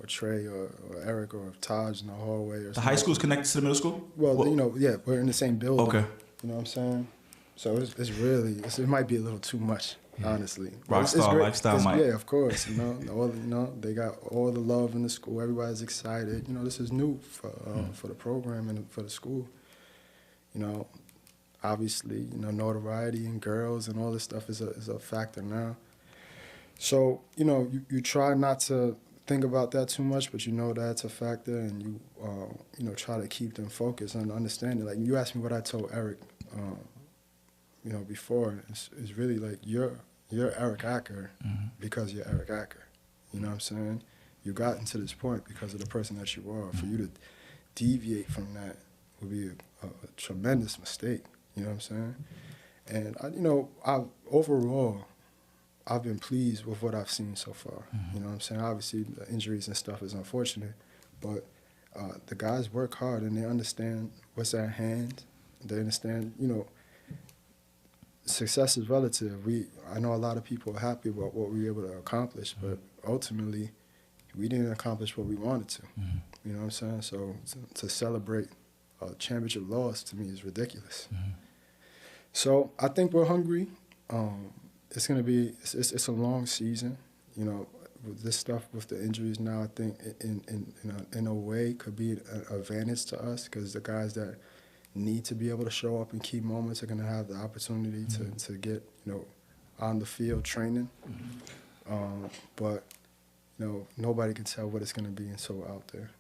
Trey or Eric or Taj in the hallway. Or the high school's connected to the middle school? Well, we're in the same building. Okay. You know what I'm saying? So it might be a little too much, honestly. Rockstar lifestyle, Mike. Yeah, of course. They got all the love in the school. Everybody's excited. This is new for the program and for the school. Obviously, notoriety and girls and all this stuff is a factor now. So, you try not to think about that too much, but that's a factor, and you try to keep them focused and understand it. Like, you asked me what I told Eric, before. It's really like you're Eric Acker because you're Eric Acker. You know what I'm saying? You gotten to this point because of the person that you are. For you to deviate from that would be a tremendous mistake. You know what I'm saying? And overall, I've been pleased with what I've seen so far. You know what I'm saying? Obviously, the injuries and stuff is unfortunate, but the guys work hard and they understand what's at hand. They understand, success is relative. I know a lot of people are happy about what we were able to accomplish, but ultimately, we didn't accomplish what we wanted to. You know what I'm saying? So to celebrate a championship loss to me is ridiculous. So I think we're hungry. It's gonna be it's a long season. You know, with this stuff with the injuries now, I think in a way could be an advantage to us because the guys that need to be able to show up in key moments are gonna have the opportunity to get on the field training. But nobody can tell what it's gonna be until we're out there.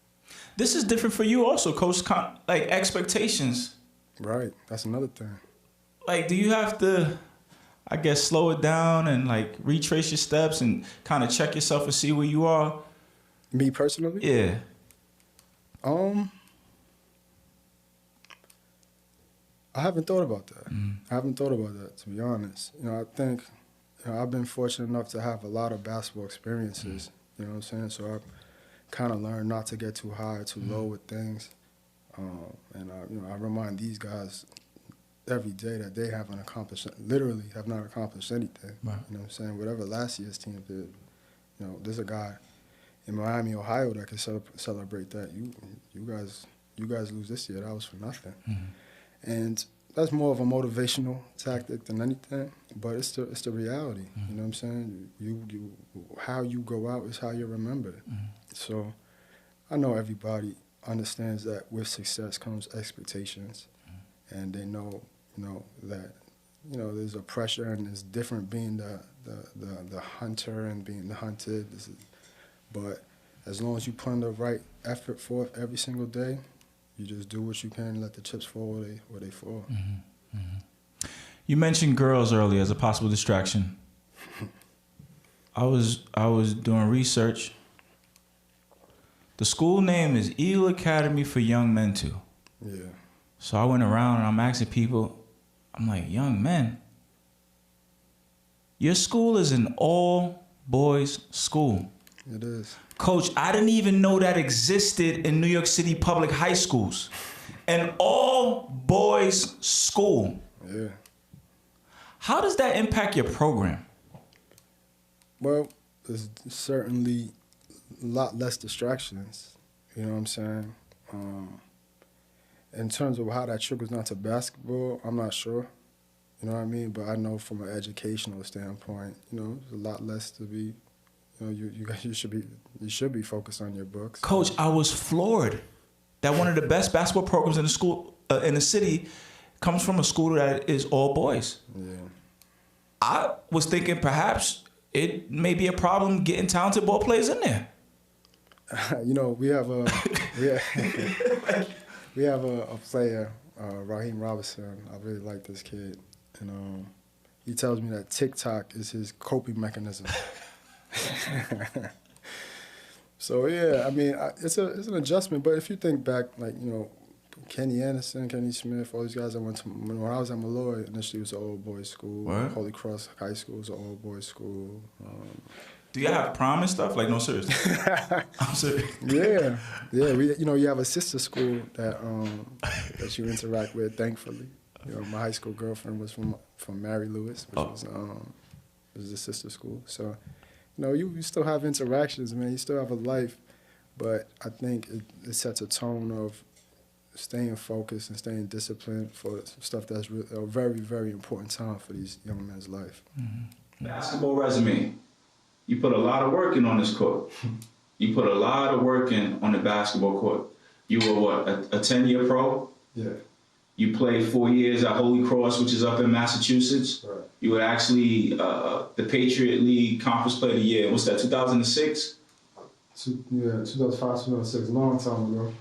This is different for you also, Coach. Like expectations. Right. That's another thing. Like, do you have to, I guess, slow it down and like retrace your steps and kind of check yourself and see where you are? Me personally? Yeah. I haven't thought about that. I haven't thought about that, to be honest. I think I've been fortunate enough to have a lot of basketball experiences. You know what I'm saying? So I've kind of learned not to get too high or too low with things. And I remind these guys every day that they haven't accomplished, literally have not accomplished anything. Right. You know what I'm saying? Whatever last year's team did, there's a guy in Miami, Ohio that can celebrate that. You guys lose this year. That was for nothing. And that's more of a motivational tactic than anything, but it's the reality. You know what I'm saying? You how you go out is how you're remembered. So I know everybody understands that with success comes expectations, and they know that there's a pressure and it's different being the hunter and being the hunted. But as long as you put in the right effort for it every single day, you just do what you can and let the chips fall where they fall. You mentioned girls earlier as a possible distraction. I was doing research. The school name is Eagle Academy for Young Men too. Yeah. So I went around and I'm asking people, I'm like, young men, your school is an all-boys school. It is. Coach, I didn't even know that existed in New York City public high schools. An all-boys school. Yeah. How does that impact your program? Well, there's certainly a lot less distractions. You know what I'm saying? In terms of how that trickles down to basketball, I'm not sure. You know what I mean? But I know from an educational standpoint, there's a lot less to be. You should be focused on your books. Coach, I was floored that one of the best basketball programs in the school in the city comes from a school that is all boys. Yeah. I was thinking perhaps it may be a problem getting talented ball players in there. We have a we have a player, Raheem Robinson. I really like this kid, and he tells me that TikTok is his coping mechanism. So yeah, I mean, it's an adjustment. But if you think back, like Kenny Anderson, Kenny Smith, all these guys I went to when I was at Malloy. Initially, it was an all boys school. What? Holy Cross High School was an all boys school. Do you have prom and stuff? Like, no, seriously. I'm serious. Yeah. We, you have a sister school that you interact with. Thankfully, my high school girlfriend was from Mary Lewis, which was a sister school. So, you still have interactions, man. You still have a life, but I think it sets a tone of staying focused and staying disciplined for stuff that's a very, very important time for these young men's life. Basketball resume. You put a lot of work in on this court. You put a lot of work in on the basketball court. You were what, a 10-year pro? Yeah. You played 4 years at Holy Cross, which is up in Massachusetts. Right. You were actually the Patriot League Conference Player of the Year. What's that, 2006? 2005, 2006, long time ago.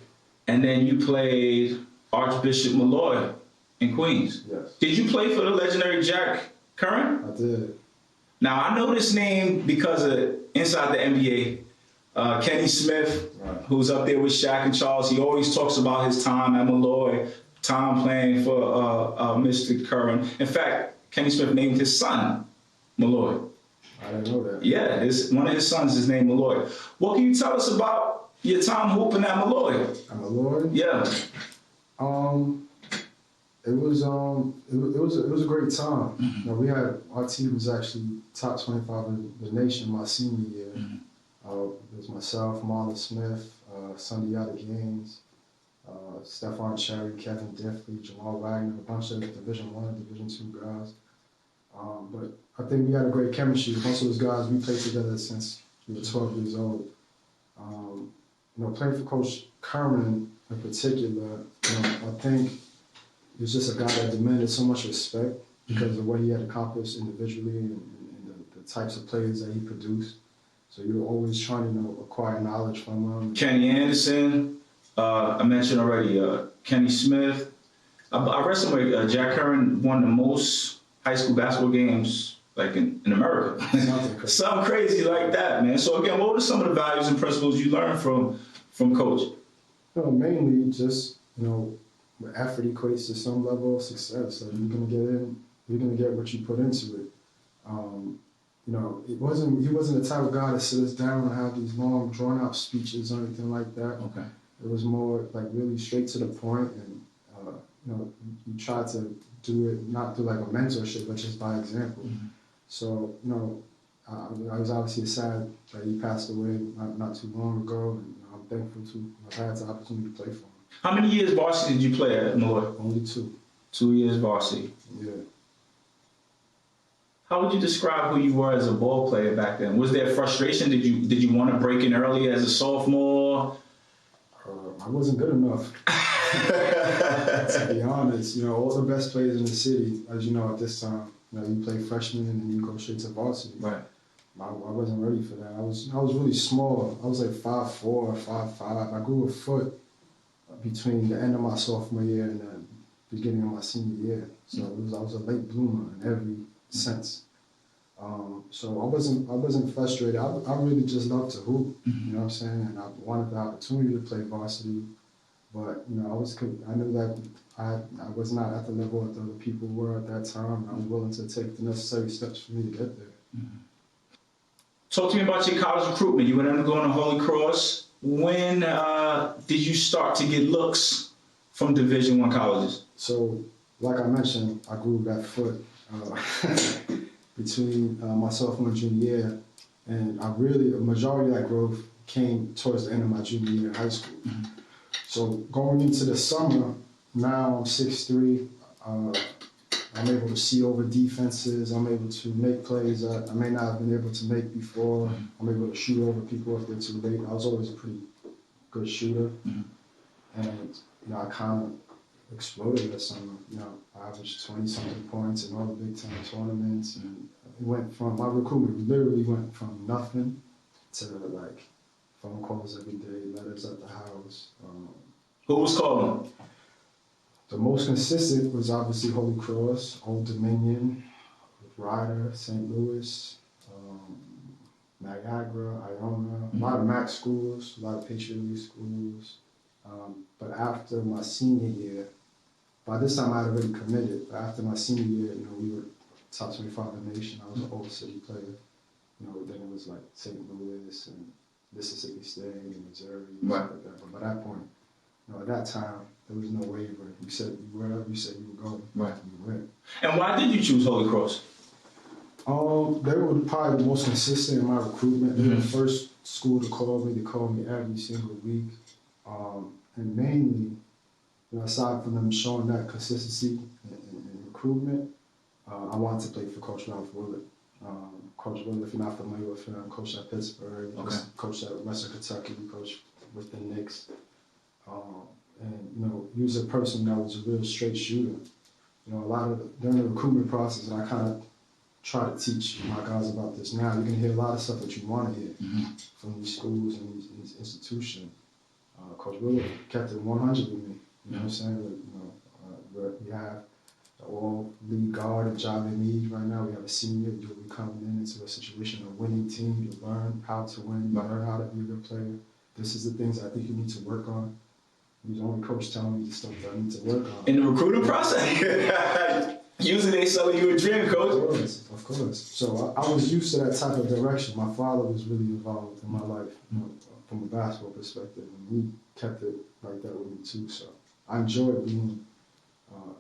And then you played Archbishop Malloy in Queens. Yes. Did you play for the legendary Jack Curran? I did. Now, I know this name because of Inside the NBA. Kenny Smith, Right. who's up there with Shaq and Charles, he always talks about his time at Malloy, time playing for Mr. Curran. In fact, Kenny Smith named his son Malloy. I didn't know that. Yeah, one of his sons is named Malloy. What can you tell us about your time hooping at Malloy? I'm a lawyer. Yeah. It was a great time. We had our team was actually top 25 in the nation my senior year. It was myself, Marlon Smith, Sunday out of games, Stephon Cherry, Kevin Diffley, Jamal Wagner, a bunch of Division I, Division II guys. But I think we had a great chemistry. Most of those guys we played together since we were 12 years old. Playing for Coach Kerman in particular, I think he was just a guy that demanded so much respect because of what he had accomplished individually and the types of players that he produced. So you were always trying to acquire knowledge from him. Kenny Anderson, I mentioned already, Kenny Smith. I read somewhere Jack Curran won the most high school basketball games like in America. Something crazy like that, man. So again, what were some of the values and principles you learned from Coach? Mainly just, effort equates to some level of success. So you're gonna get in, you're gonna get what you put into it. He wasn't the type of guy to sit us down and have these long, drawn-out speeches or anything like that. Okay. It was more like really straight to the point, and you try to do it not through like a mentorship, but just by example. Mm-hmm. So I was obviously sad that he passed away not too long ago, and I'm thankful to have had the opportunity to play for him. How many years varsity did you play at Malloy? Only 2. 2 years varsity. Yeah. How would you describe who you were as a ball player back then? Was there frustration? Did you want to break in early as a sophomore? I wasn't good enough. To be honest, all the best players in the city, as you know, at this time, you play freshman and then you go straight to varsity. Right. I wasn't ready for that. I was really small. I was like 5'4", 5'5". I grew a foot between the end of my sophomore year and the beginning of my senior year. So I was a late bloomer in every sense. So I wasn't frustrated. I really just loved to hoop. You know what I'm saying? And I wanted the opportunity to play varsity, but I knew that I was not at the level that other people were at that time, and I was willing to take the necessary steps for me to get there. Mm-hmm. Talk to me about your college recruitment. You went undergoing a Holy Cross. When did you start to get looks from Division I colleges? So, like I mentioned, I grew that foot between my sophomore and junior year, and a majority of that growth came towards the end of my junior year in high school. Mm-hmm. So going into the summer, now I'm 6'3". I'm able to see over defenses. I'm able to make plays that I may not have been able to make before. I'm able to shoot over people if they're too late. I was always a pretty good shooter. Mm-hmm. And, I kind of exploded that summer. I averaged 20-something points in all the Big Ten tournaments. And it went from, my recruitment literally went from nothing to like phone calls every day, letters at the house. Who was calling? The most consistent was obviously Holy Cross, Old Dominion, Ryder, St. Louis, Niagara, Iona, a lot of MAC schools, a lot of Patriot League schools. But after my senior year, by this time I had already committed, but after my senior year, we were top 25 in the nation. I was an all-city player. Then it was like St. Louis and Mississippi State and Missouri and stuff like that. But by that point, at that time, there was no waiver. You said wherever you said you were going, you went. And why did you choose Holy Cross? They were probably the most consistent in my recruitment. They were the first school to call me. They called me every single week. And mainly, aside from them showing that consistency in recruitment, I wanted to play for Coach Ralph Willard. Coach Willard, if you're not familiar with him, coached at Pittsburgh, coached at Western Kentucky, coached with the Knicks. And he was a person that was a real straight shooter. During the recruitment process, and I kind of try to teach my guys about this now. You can hear a lot of stuff that you want to hear from these schools and these institutions. Coach Willard kept it 100 with me. You know what I'm saying? We have the all-league guard of Javed Meade right now. We have a senior. You'll be coming into a situation, a winning team. You learn how to win. You learn how to be a good player. This is the things I think you need to work on. He's the only coach telling me the stuff that I need to work on. In the recruiting process? Usually they selling you a dream, Coach. Of course. So I was used to that type of direction. My father was really involved in my life, from a basketball perspective, and he kept it like that with me too. So I enjoyed being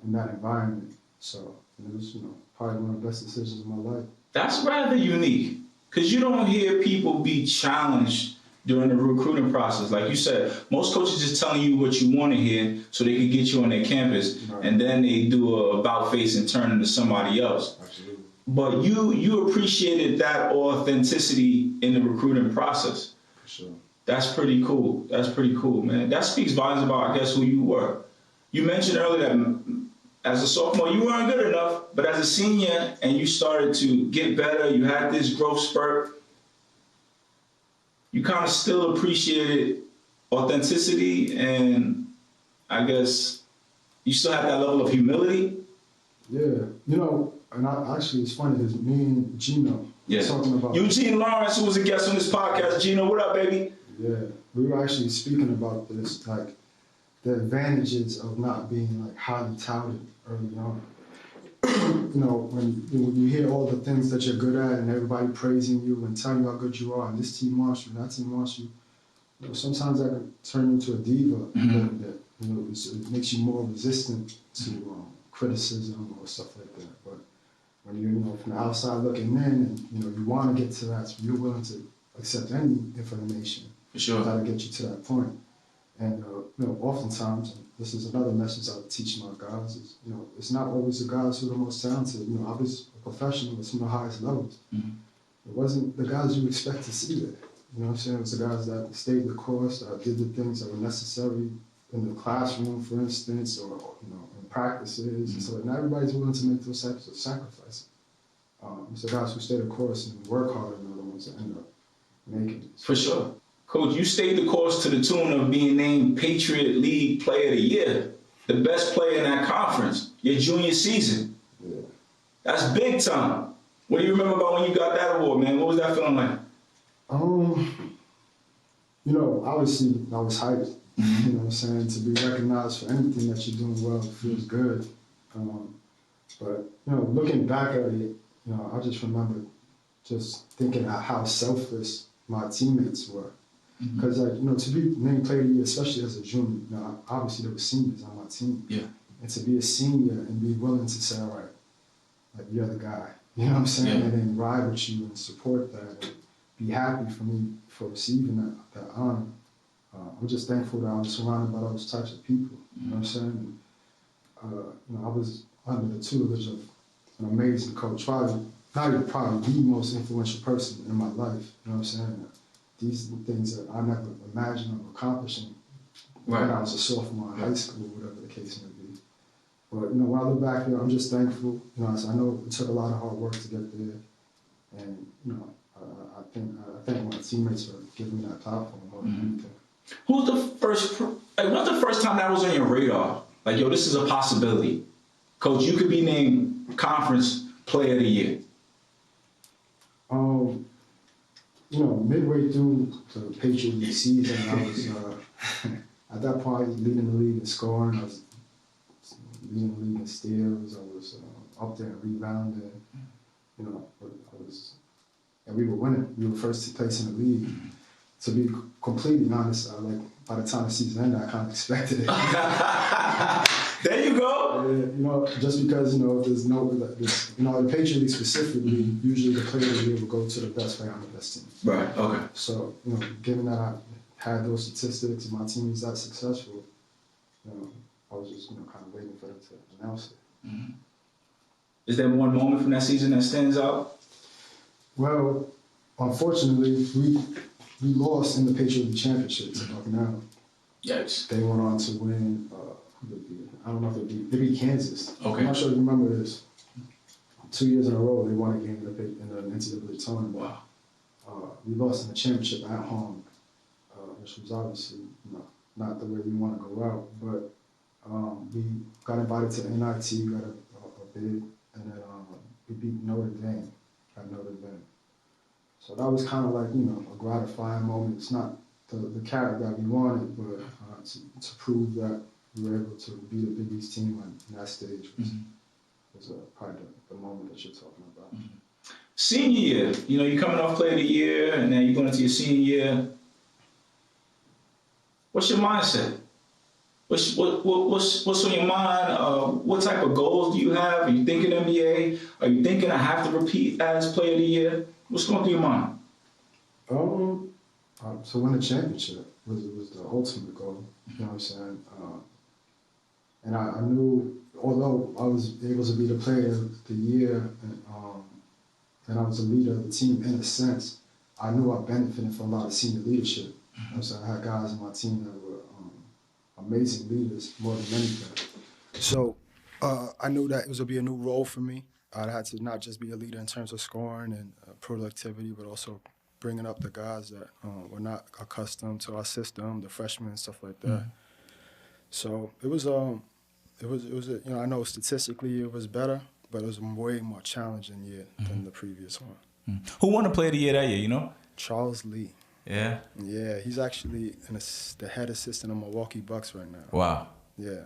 in that environment. So it was, probably one of the best decisions of my life. That's rather unique, because you don't hear people be challenged during the recruiting process? Like you said, most coaches just telling you what you want to hear so they can get you on their campus, and then they do a about face and turn into somebody else. Absolutely. But you appreciated that authenticity in the recruiting process. For sure. That's pretty cool. That's pretty cool, man. That speaks volumes about, I guess, who you were. You mentioned earlier that as a sophomore, you weren't good enough, but as a senior, and you started to get better, you had this growth spurt, you kind of still appreciated authenticity, and I guess you still have that level of humility. Yeah, and actually it's funny because me and Gino talking about Eugene Lawrence, who was a guest on this podcast. Gino, what up, baby? Yeah, we were actually speaking about this, like the advantages of not being like highly touted early on. when you hear all the things that you're good at and everybody praising you and telling you how good you are, and this team wants you, and that team wants you, sometimes that can turn you into a diva a little bit. It makes you more resistant to criticism or stuff like that. But when you're from the outside looking in, and you want to get to that, so you're willing to accept any information. For sure. That'll get you to that point. And oftentimes, and this is another message I teach my guys, is it's not always the guys who are the most talented. I was a professional at some of the highest levels. Mm-hmm. It wasn't the guys you expect to see there. You know what I'm saying? It was the guys that stayed the course, that did the things that were necessary in the classroom, for instance, or in practices. Mm-hmm. So not everybody's willing to make those types of sacrifices. It's the guys who stay the course and work hard and are the ones that end up making it. For sure. Coach, you stayed the course to the tune of being named Patriot League Player of the Year, the best player in that conference, your junior season. Yeah. That's big time. What do you remember about when you got that award, man? What was that feeling like? Obviously I was hyped. You know what I'm saying? To be recognized for anything that you're doing well feels good. But looking back at it, I just remember just thinking how selfless my teammates were. Because, to be named Player of the Year, especially as a junior, obviously there were seniors on my team. Yeah. And to be a senior and be willing to say, all right, like, you're the guy. You know what I'm saying? Yeah. And then ride with you and support that and be happy for me for receiving that honor. I'm just thankful that I was surrounded by those types of people. You know what I'm saying? And, I was under the tutelage of an amazing coach, probably the most influential person in my life. You know what I'm saying? These are the things that I never imagined of accomplishing when I was a sophomore in high school, whatever the case may be. But when I look back here, I'm just thankful. I know it took a lot of hard work to get there, and I thank my teammates for giving me that platform more than anything. What's the first time that was on your radar? Like, yo, this is a possibility. Coach, you could be named Conference Player of the Year. Midway through the Patriot League season, I was at that point leading the league in scoring. I was leading the league in steals. I was up there in rebounding. And we were winning. We were first place in the league. To be completely honest, by the time the season ended, I kind of expected it. There you go. Just because there's the Patriot League specifically, usually the player of the year will go to the best player on the best team. Right. Okay. So given that I had those statistics and my team was that successful, I was just kind of waiting for them to announce it. Mm-hmm. Is there one moment from that season that stands out? Well, unfortunately, we lost in the Patriot League Championship to Bucknell. Yes. They went on to win. I don't know if they beat Kansas. Okay. I'm not sure if you remember this. 2 years in a row, they won a game in the NCAA tournament. Wow. We lost in the championship at home, which was obviously not the way we want to go out. But we got invited to NIT, got a bid, and then we beat Notre Dame at Notre Dame. So that was kind of like a gratifying moment. It's not the carrot that we wanted, but to prove that we were able to beat a Big East team on that stage was probably the moment that you're talking about. Mm-hmm. Senior year, you're coming off Player of the Year, and then you're going into your senior year. What's your mindset? What's on your mind? What type of goals do you have? Are you thinking NBA? Are you thinking I have to repeat as Player of the Year? What's going through your mind? To win the championship was the ultimate goal. You know what I'm saying? And I knew, although I was able to be the player of the year and I was a leader of the team in a sense, I knew I benefited from a lot of senior leadership. You know what I'm saying? I had guys on my team that were amazing leaders more than anything. So I knew that it was going to be a new role for me. I had to not just be a leader in terms of scoring and productivity, but also bringing up the guys that were not accustomed to our system, the freshmen and stuff like that. Mm-hmm. So it was I know statistically it was better, but it was a way more challenging year than the previous one. Mm-hmm. Who won the Player of the Year that year, you know? Charles Lee. Yeah? Yeah, he's actually the head assistant of Milwaukee Bucks right now. Wow. Yeah.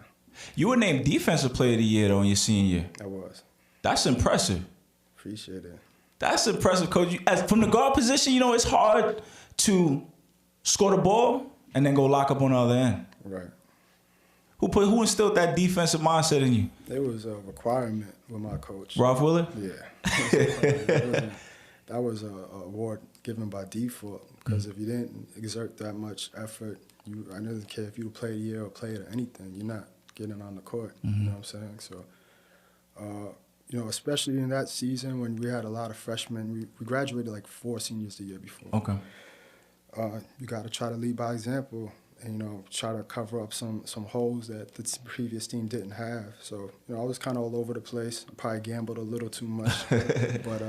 You were named Defensive Player of the Year, though, in your senior year. I was. That's impressive. Appreciate it. That's impressive, Coach. From the guard position, you know, it's hard to score the ball and then go lock up on the other end. Right. Who instilled that defensive mindset in you? It was a requirement with my coach. Ralph Willard? Yeah. That was an award given by default because if you didn't exert that much effort, I didn't care if you played a year or played anything, you're not getting on the court. Mm-hmm. You know what I'm saying? So, you know, especially in that season when we had a lot of freshmen, we graduated like 4 seniors the year before. Okay. You got to try to lead by example and, you know, try to cover up some holes that the previous team didn't have. So, you know, I was kind of all over the place. I probably gambled a little too much. But,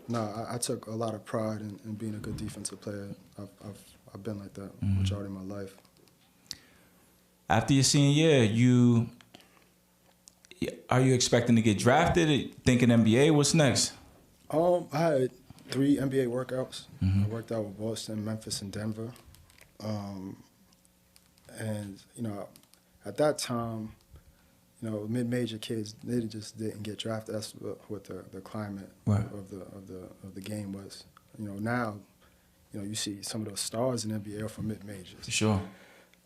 no, I took a lot of pride in being a good defensive player. I've been like that majority of my life. After your senior year, are you expecting to get drafted? Thinking NBA? What's next? I had 3 NBA workouts. I worked out with Boston, Memphis, and Denver. And, you know, at that time, you know, mid-major kids, they just didn't get drafted. That's what the climate of the game was. You know, now, you know, you see some of those stars in the NBA are from mid-majors. Sure.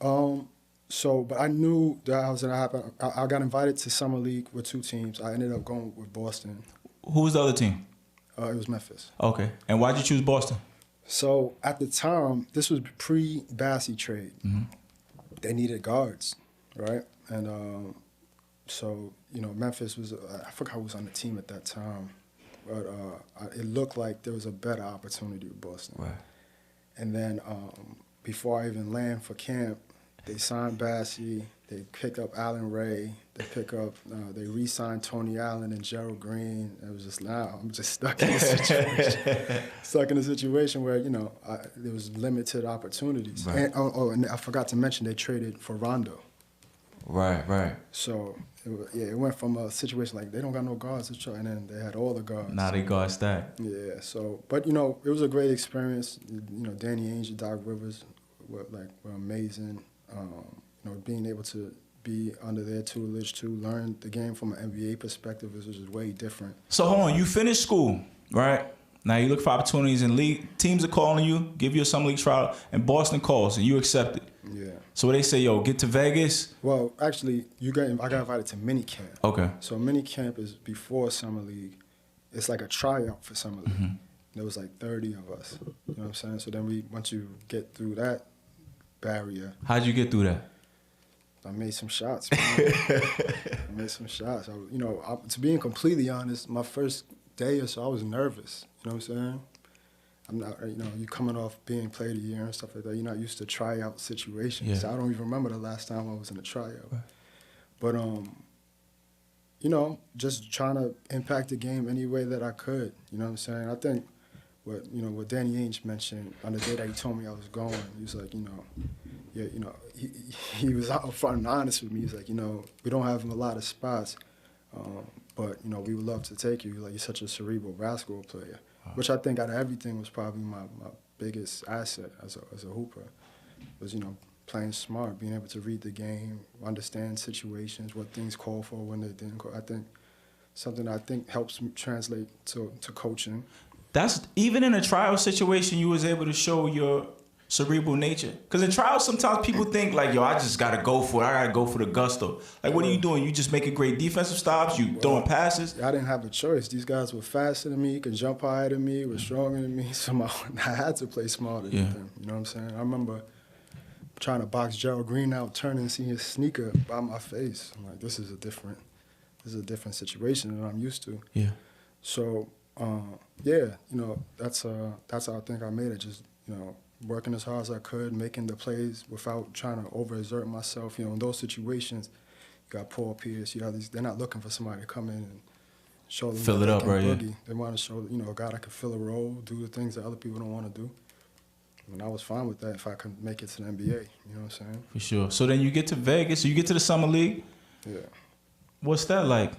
But I knew that was going to happen. I got invited to Summer League with 2 teams. I ended up going with Boston. Who was the other team? It was Memphis. Okay. And why'd you choose Boston? So at the time, this was pre-Bassey trade. Mm-hmm. They needed guards, right? And so, you know, Memphis was, I forgot who was on the team at that time, but it looked like there was a better opportunity with Boston. Right. And then before I even land for camp, they signed Bassey, they pick up Allen Ray, they re-signed Tony Allen and Gerald Green. It was just, I'm just stuck in a situation. Stuck in a situation where, you know, there was limited opportunities. Right. And I forgot to mention they traded for Rondo. Right. So, it went from a situation like they don't got no guards, and then they had all the guards. Now they guard stack. Yeah, so, but, you know, it was a great experience. You know, Danny Ainge and Doc Rivers were amazing. You know, being able to be under their tutelage to learn the game from an NBA perspective is just way different. So hold on, you finished school, right? Now you look for opportunities in league. Teams are calling you, give you a summer league trial, and Boston calls and you accept it. Yeah. So they say, yo, get to Vegas. Well, actually, I got invited to minicamp. Okay. So minicamp is before summer league. It's like a tryout for summer league. Mm-hmm. There was like 30 of us. You know what I'm saying? So then once you get through that barrier. How'd you get through that? I made some shots. To being completely honest, my first day or so, I was nervous. You know what I'm saying? I'm not, you know, you coming off being player of the year and stuff like that. You're not used to tryout situations. Yeah. So I don't even remember the last time I was in a tryout. Right. But, you know, just trying to impact the game any way that I could. You know what I'm saying? I think what Danny Ainge mentioned on the day that he told me I was going, he was like, you know, he was out front and honest with me. He's like, you know, we don't have a lot of spots, but, you know, we would love to take you. Like, you're such a cerebral basketball player, which I think out of everything was probably my biggest asset as a hooper, was, you know, playing smart, being able to read the game, understand situations, what things call for, when they didn't call. I think something I think helps translate to coaching. That's even in a trial situation, you was able to show cerebral nature? Because in trials, sometimes people think like, yo, I just gotta go for it. I gotta go for the gusto. Like, what are you doing? You just making great defensive stops? You throwing passes? I didn't have a choice. These guys were faster than me, could jump higher than me, were stronger than me. So I had to play smarter than them. You know what I'm saying? I remember trying to box Gerald Green out, turning and seeing his sneaker by my face. I'm like, this is a different situation than I'm used to. Yeah. So yeah, you know, that's how I think I made it. Just, you know, working as hard as I could, making the plays without trying to overexert myself. You know, in those situations, you got Paul Pierce, you have these, they're not looking for somebody to come in and show them Fill it up, right? boogie. Yeah. They want to show, you know, a guy that can fill a role, do the things that other people don't want to do. And I was fine with that if I could make it to the NBA. You know what I'm saying? For sure. So then you get to Vegas, so you get to the Summer League. Yeah. What's that like?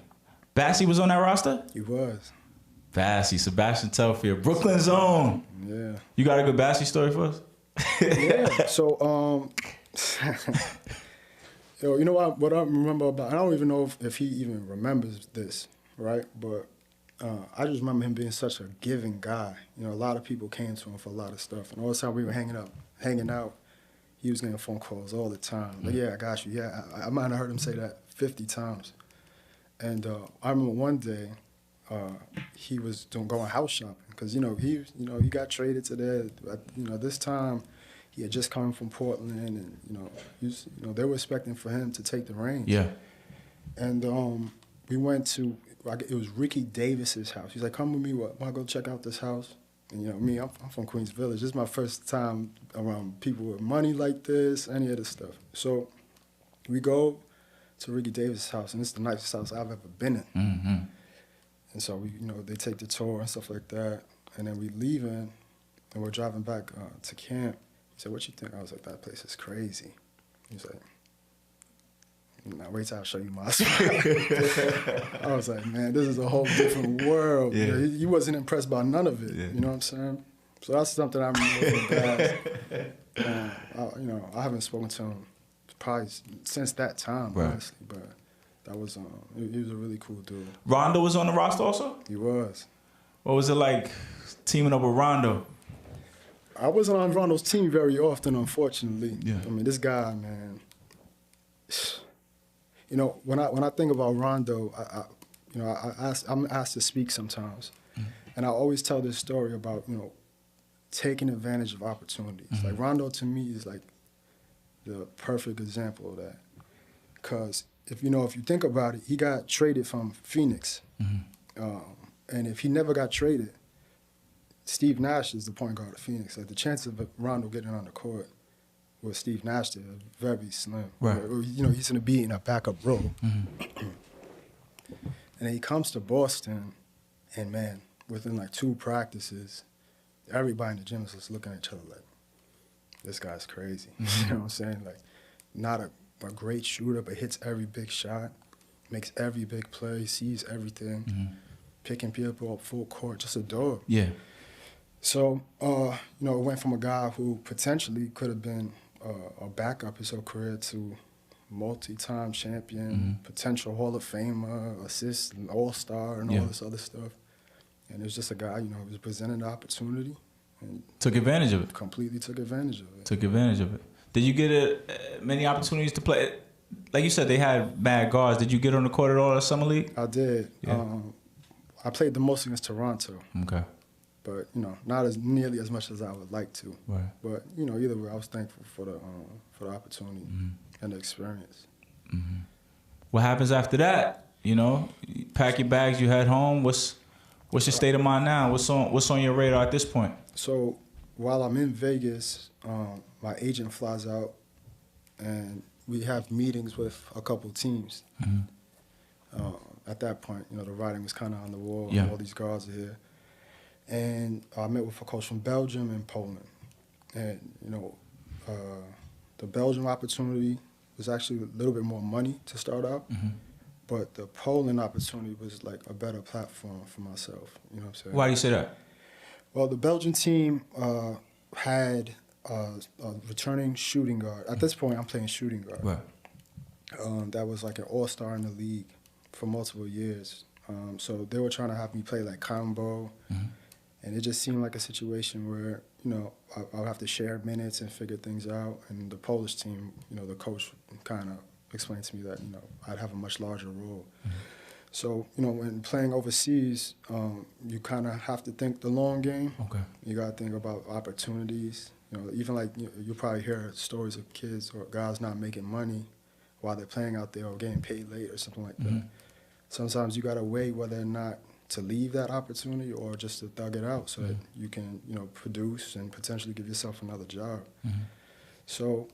Bassey was on that roster? He was. Bassey, Sebastian Telfair, Brooklyn's own. Yeah. You got a good Bassey story for us? Yeah. So, yo, you know what I remember about, I don't even know if he even remembers this, right? But I just remember him being such a giving guy. You know, a lot of people came to him for a lot of stuff. And all the time we were hanging out, he was getting phone calls all the time. Like, yeah, I got you. Yeah, I might have heard him say that 50 times. And I remember one day, he was going house shopping because he got traded to there. This time he had just come from Portland, and they were expecting for him to take the reins. Yeah. And we went to, it was Ricky Davis's house. He's like, "Come with me. Want to go check out this house?" And me, I'm from Queens Village. This is my first time around people with money like this, any of this stuff. So we go to Ricky Davis's house, and it's the nicest house I've ever been in. Mm-hmm. And so we, they take the tour and stuff like that, and then we leaving, and we're driving back to camp. He said, "What you think?" I was like, "That place is crazy." He's like, "Now wait till I show you my spot." I was like, "Man, this is a whole different world." Yeah. He wasn't impressed by none of it. Yeah. You know what I'm saying? So that's something I remember with Baz. I haven't spoken to him probably since that time, right. honestly, but. That was he was a really cool dude. Rondo was on the roster also? He was. What was it like teaming up with Rondo? I wasn't on Rondo's team very often, unfortunately. Yeah. I mean, this guy, man. When I think about Rondo, I'm asked to speak sometimes, and I always tell this story about taking advantage of opportunities. Mm-hmm. Like Rondo to me is like the perfect example of that, because. If you think about it, he got traded from Phoenix. Mm-hmm. And if he never got traded, Steve Nash is the point guard of Phoenix. Like the chances of Rondo getting on the court with Steve Nash there are very slim. Right. He's going to be in a backup role. Mm-hmm. And then he comes to Boston, and man, within like 2 practices, everybody in the gym is just looking at each other like, this guy's crazy. Mm-hmm. You know what I'm saying? Like, not a great shooter, but hits every big shot, makes every big play, sees everything, picking people up full court, just a dog. Yeah. So, it went from a guy who potentially could have been a backup his whole career to multi-time champion, potential Hall of Famer, assist, all-star, and all this other stuff. And it was just a guy, who was presented the opportunity. And took advantage of it. Completely took advantage of it. Took advantage of it. Did you get many opportunities to play? Like you said, they had bad guards. Did you get on the court at all at Summer League? I did. Yeah. I played the most against Toronto. Okay. But, not as nearly as much as I would like to. Right. But, either way, I was thankful for the opportunity and the experience. Mm-hmm. What happens after that? You pack your bags, you head home. What's your state of mind now? What's on your radar at this point? So while I'm in Vegas, my agent flies out, and we have meetings with a couple teams. Mm-hmm. At that point, the writing was kind of on the wall. Yeah. All these guards are here. And I met with a coach from Belgium and Poland. And, the Belgium opportunity was actually a little bit more money to start out. Mm-hmm. But the Poland opportunity was like a better platform for myself. You know what I'm saying? Why do you say that? Well, the Belgian team had a returning shooting guard. At this point, I'm playing shooting guard. Right. That was like an all-star in the league for multiple years. So they were trying to have me play like combo. Mm-hmm. And it just seemed like a situation where, you know, I'll have to share minutes and figure things out. And the Polish team, you know, the coach kind of explained to me that, you know, I'd have a much larger role. So, you know, when playing overseas, you kind of have to think the long game. Okay. You got to think about opportunities. You know, even like you'll probably hear stories of kids or guys not making money while they're playing out there or getting paid late or something like that. Sometimes you got to weigh whether or not to leave that opportunity or just to thug it out so that you can, you know, produce and potentially give yourself another job. So,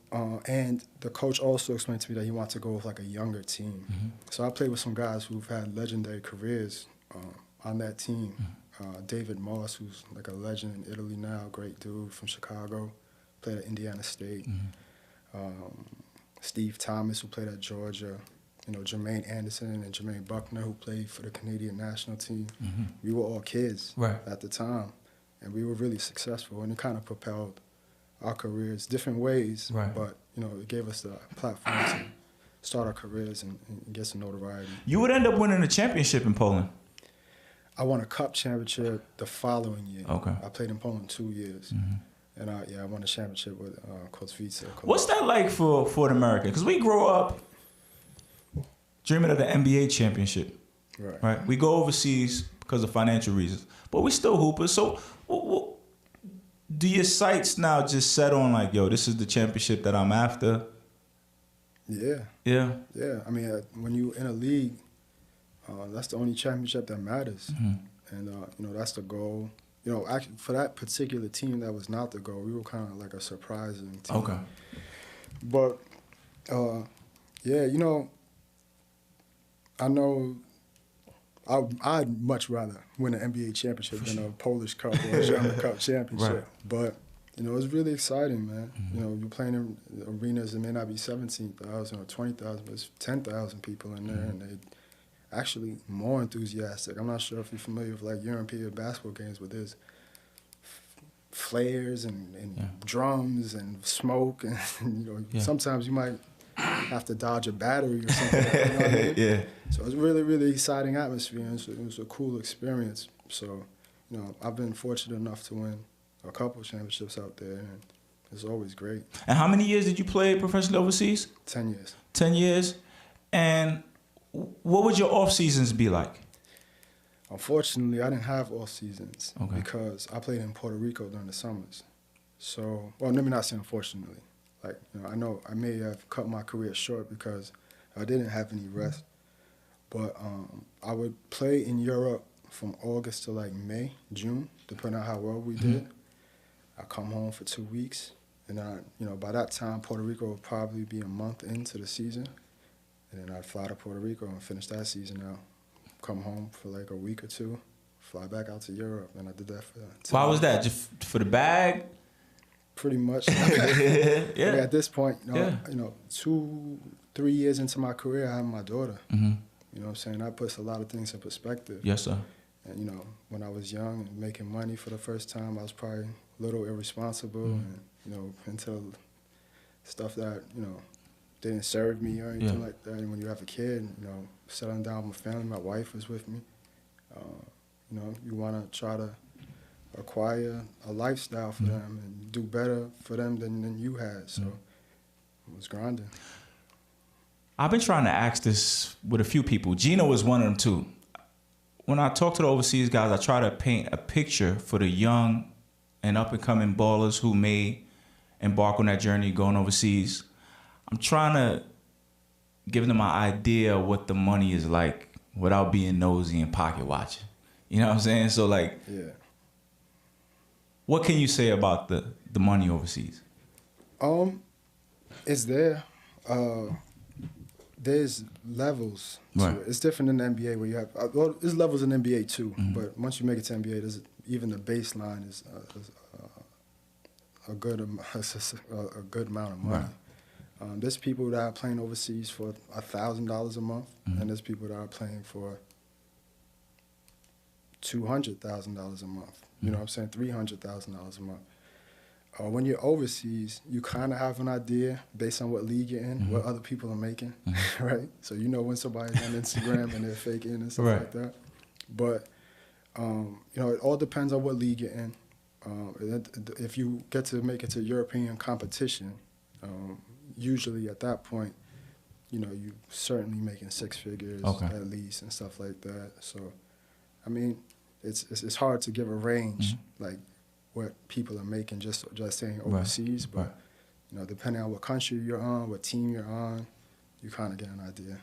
and the coach also explained to me that he wants to go with like a younger team. So I played with some guys who've had legendary careers on that team. David Moss, who's like a legend in Italy now, great dude from Chicago, played at Indiana State. Steve Thomas, who played at Georgia. You know, Jermaine Anderson and Jermaine Buckner, who played for the Canadian national team. We were all kids at the time, and we were really successful, and it kind of propelled our careers different ways, but, you know, it gave us the platform to start our careers and get some notoriety. You would end up winning a championship in Poland. I won a cup championship the following year. Okay. I played in Poland 2 years. And I won a championship with Coach Vice. What's that like for an American? Because we grow up dreaming of the NBA championship. Right. We go overseas because of financial reasons, but we still hoopers. So do your sights now just set on like, yo, this is the championship that I'm after? Yeah. Yeah. Yeah. I mean, when you're in a league, that's the only championship that matters. And, you know, that's the goal. You know, actually, for that particular team, that was not the goal. We were kind of like a surprising team. Okay. But, yeah, you know, I know I'd much rather win an NBA championship than a Polish Cup or a German Cup championship. But, you know, it's really exciting, man. You know, you're playing in arenas that may not be 17,000 or 20,000, but it's 10,000 people in there, and they actually more enthusiastic. I'm not sure if you're familiar with, like, European basketball games, but there's flares and drums and smoke, and, you know, sometimes you might have to dodge a battery or something. You know what I mean? So it's really, really exciting atmosphere, and it was a cool experience. So, you know, I've been fortunate enough to win a couple championships out there, and it's always great. And how many years did you play professionally overseas? 10 years. 10 years. And what would your off seasons be like? Unfortunately, I didn't have off seasons because I played in Puerto Rico during the summers. So, well, let me not say unfortunately. Like, you know, I know I may have cut my career short because I didn't have any rest. But I would play in Europe from August to like May, June, depending on how well we did. I come home for 2 weeks, and you know, by that time, Puerto Rico would probably be a month into the season, and then I'd fly to Puerto Rico and finish that season out. Come home for like a week or two, fly back out to Europe, and I did that for. Why was that? Just for the bag? Pretty much. Yeah. I mean, at this point, you know, 2-3 years into my career, I have my daughter. You know what I'm saying? That puts a lot of things in perspective. Yes, sir. And, you know, when I was young and making money for the first time, I was probably a little irresponsible and, you know, into stuff that, you know, didn't serve me or anything like that. And when you have a kid, you know, settling down with my family, my wife was with me. You know, you want to try to acquire a lifestyle for them and do better for them than you had. So it was grinding. I've been trying to ask this with a few people. Gino is one of them too. When I talk to the overseas guys, I try to paint a picture for the young and up-and-coming ballers who may embark on that journey going overseas. I'm trying to give them an idea of what the money is like without being nosy and pocket watching. You know what I'm saying? So, like, what can you say about the money overseas? It's there. There's levels to it. It's different in the NBA where you have, well, there's levels in the NBA too, but once you make it to NBA, there's even the baseline is a good amount of money. There's people that are playing overseas for $1,000 a month, and there's people that are playing for $200,000 a month. You know what I'm saying? $300,000 a month. When you're overseas, you kind of have an idea based on what league you're in, what other people are making, right? So you know when somebody's on Instagram and they're faking and stuff like that. But It all depends on what league you're in. If you get to make it to European competition, usually at that point, you're certainly making six figures at least and stuff like that. So, I mean, it's hard to give a range like what people are making just saying overseas, but depending on what country you're on, what team you're on, you kind of get an idea.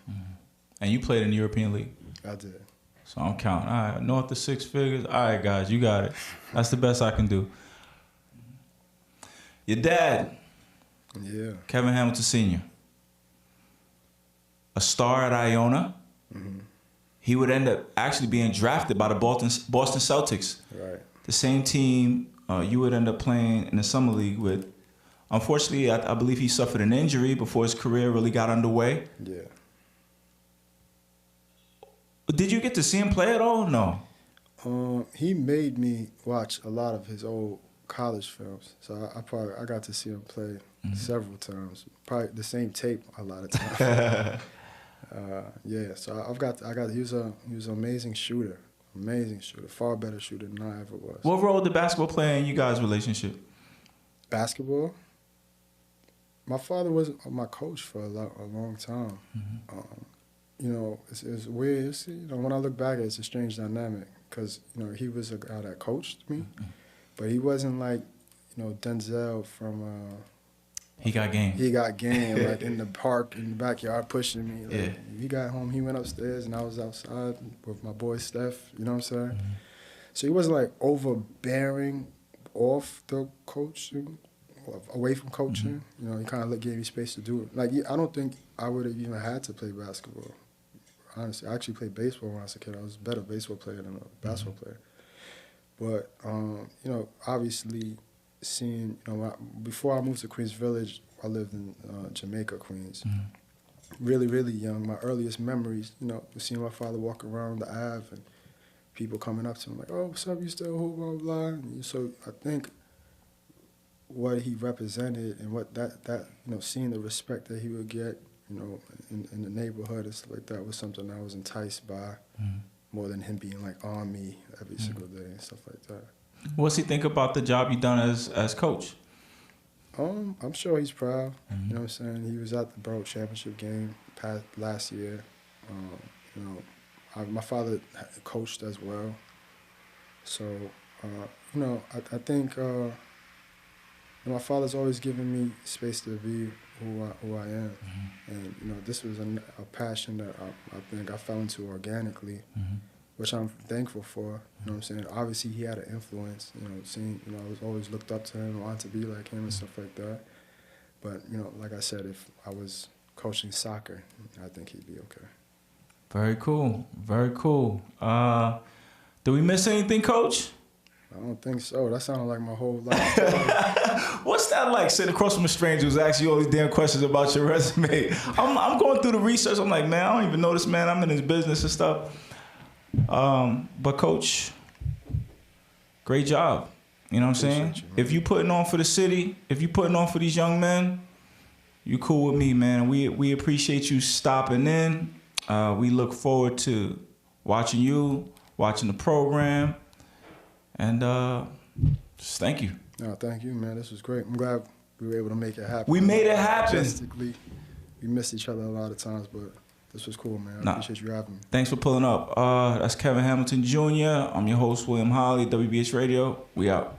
And you played in the European League? I did. So I'm counting. All right, north of six figures. All right, guys, you got it. That's the best I can do. Your dad, Kevin Hamilton Sr., a star at Iona. He would end up actually being drafted by the Boston Celtics. Right. The same team you would end up playing in the summer league with. Unfortunately, I believe he suffered an injury before his career really got underway. Yeah. Did you get to see him play at all? No. He made me watch a lot of his old college films, so I got to see him play several times. Probably the same tape a lot of times. So he was an amazing shooter, far better shooter than I ever was. What role did basketball play in you guys' relationship? Basketball. My father was my coach for a long time. It's weird. When I look back, it's a strange dynamic because he was a guy that coached me, but he wasn't like Denzel from. He got game. He got game, like in the park, in the backyard, pushing me. Like, he got home, he went upstairs, and I was outside with my boy Steph. You know what I'm saying? So he wasn't like overbearing off the coaching, away from coaching. He kind of gave me space to do it. Like I don't think I would have even had to play basketball. Honestly, I actually played baseball when I was a kid. I was a better baseball player than a basketball player. But obviously, seeing before I moved to Queens Village, I lived in Jamaica, Queens. Really, really young. My earliest memories, seeing my father walk around the Ave and people coming up to him like, "Oh, what's up? You still who?" Blah blah blah. And so I think what he represented and what that seeing the respect that he would get, in the neighborhood and stuff like that was something I was enticed by more than him being like on me every single day and stuff like that. What's he think about the job you done as coach? I'm sure he's proud. You know what I'm saying? He was at the Borough Championship game last year. My father coached as well. So, I think my father's always given me space to be who I am. And, this was a passion that I think I fell into organically. Which I'm thankful for, you know what I'm saying? Obviously, he had an influence, seeing, I was always looked up to him, wanted to be like him and stuff like that. But, like I said, if I was coaching soccer, I think he'd be okay. Very cool. Very cool. Did we miss anything, Coach? I don't think so. That sounded like my whole life. What's that like, sitting across from a stranger who's asking you all these damn questions about your resume? I'm going through the research. I'm like, man, I don't even know this man. I'm in his business and stuff. But Coach, great job. You know what I'm saying? If you putting on for the city, if you putting on for these young men, you cool with me, man. We appreciate you stopping in. We look forward to watching you, watching the program, and just thank you. No, thank you, man. This was great. I'm glad we were able to make it happen. We made it happen. Logistically, we missed each other a lot of times, but this was cool, man. I appreciate you having me. Thanks for pulling up. That's Kevin Hamilton Jr. I'm your host, William Holly, WBH Radio. We out.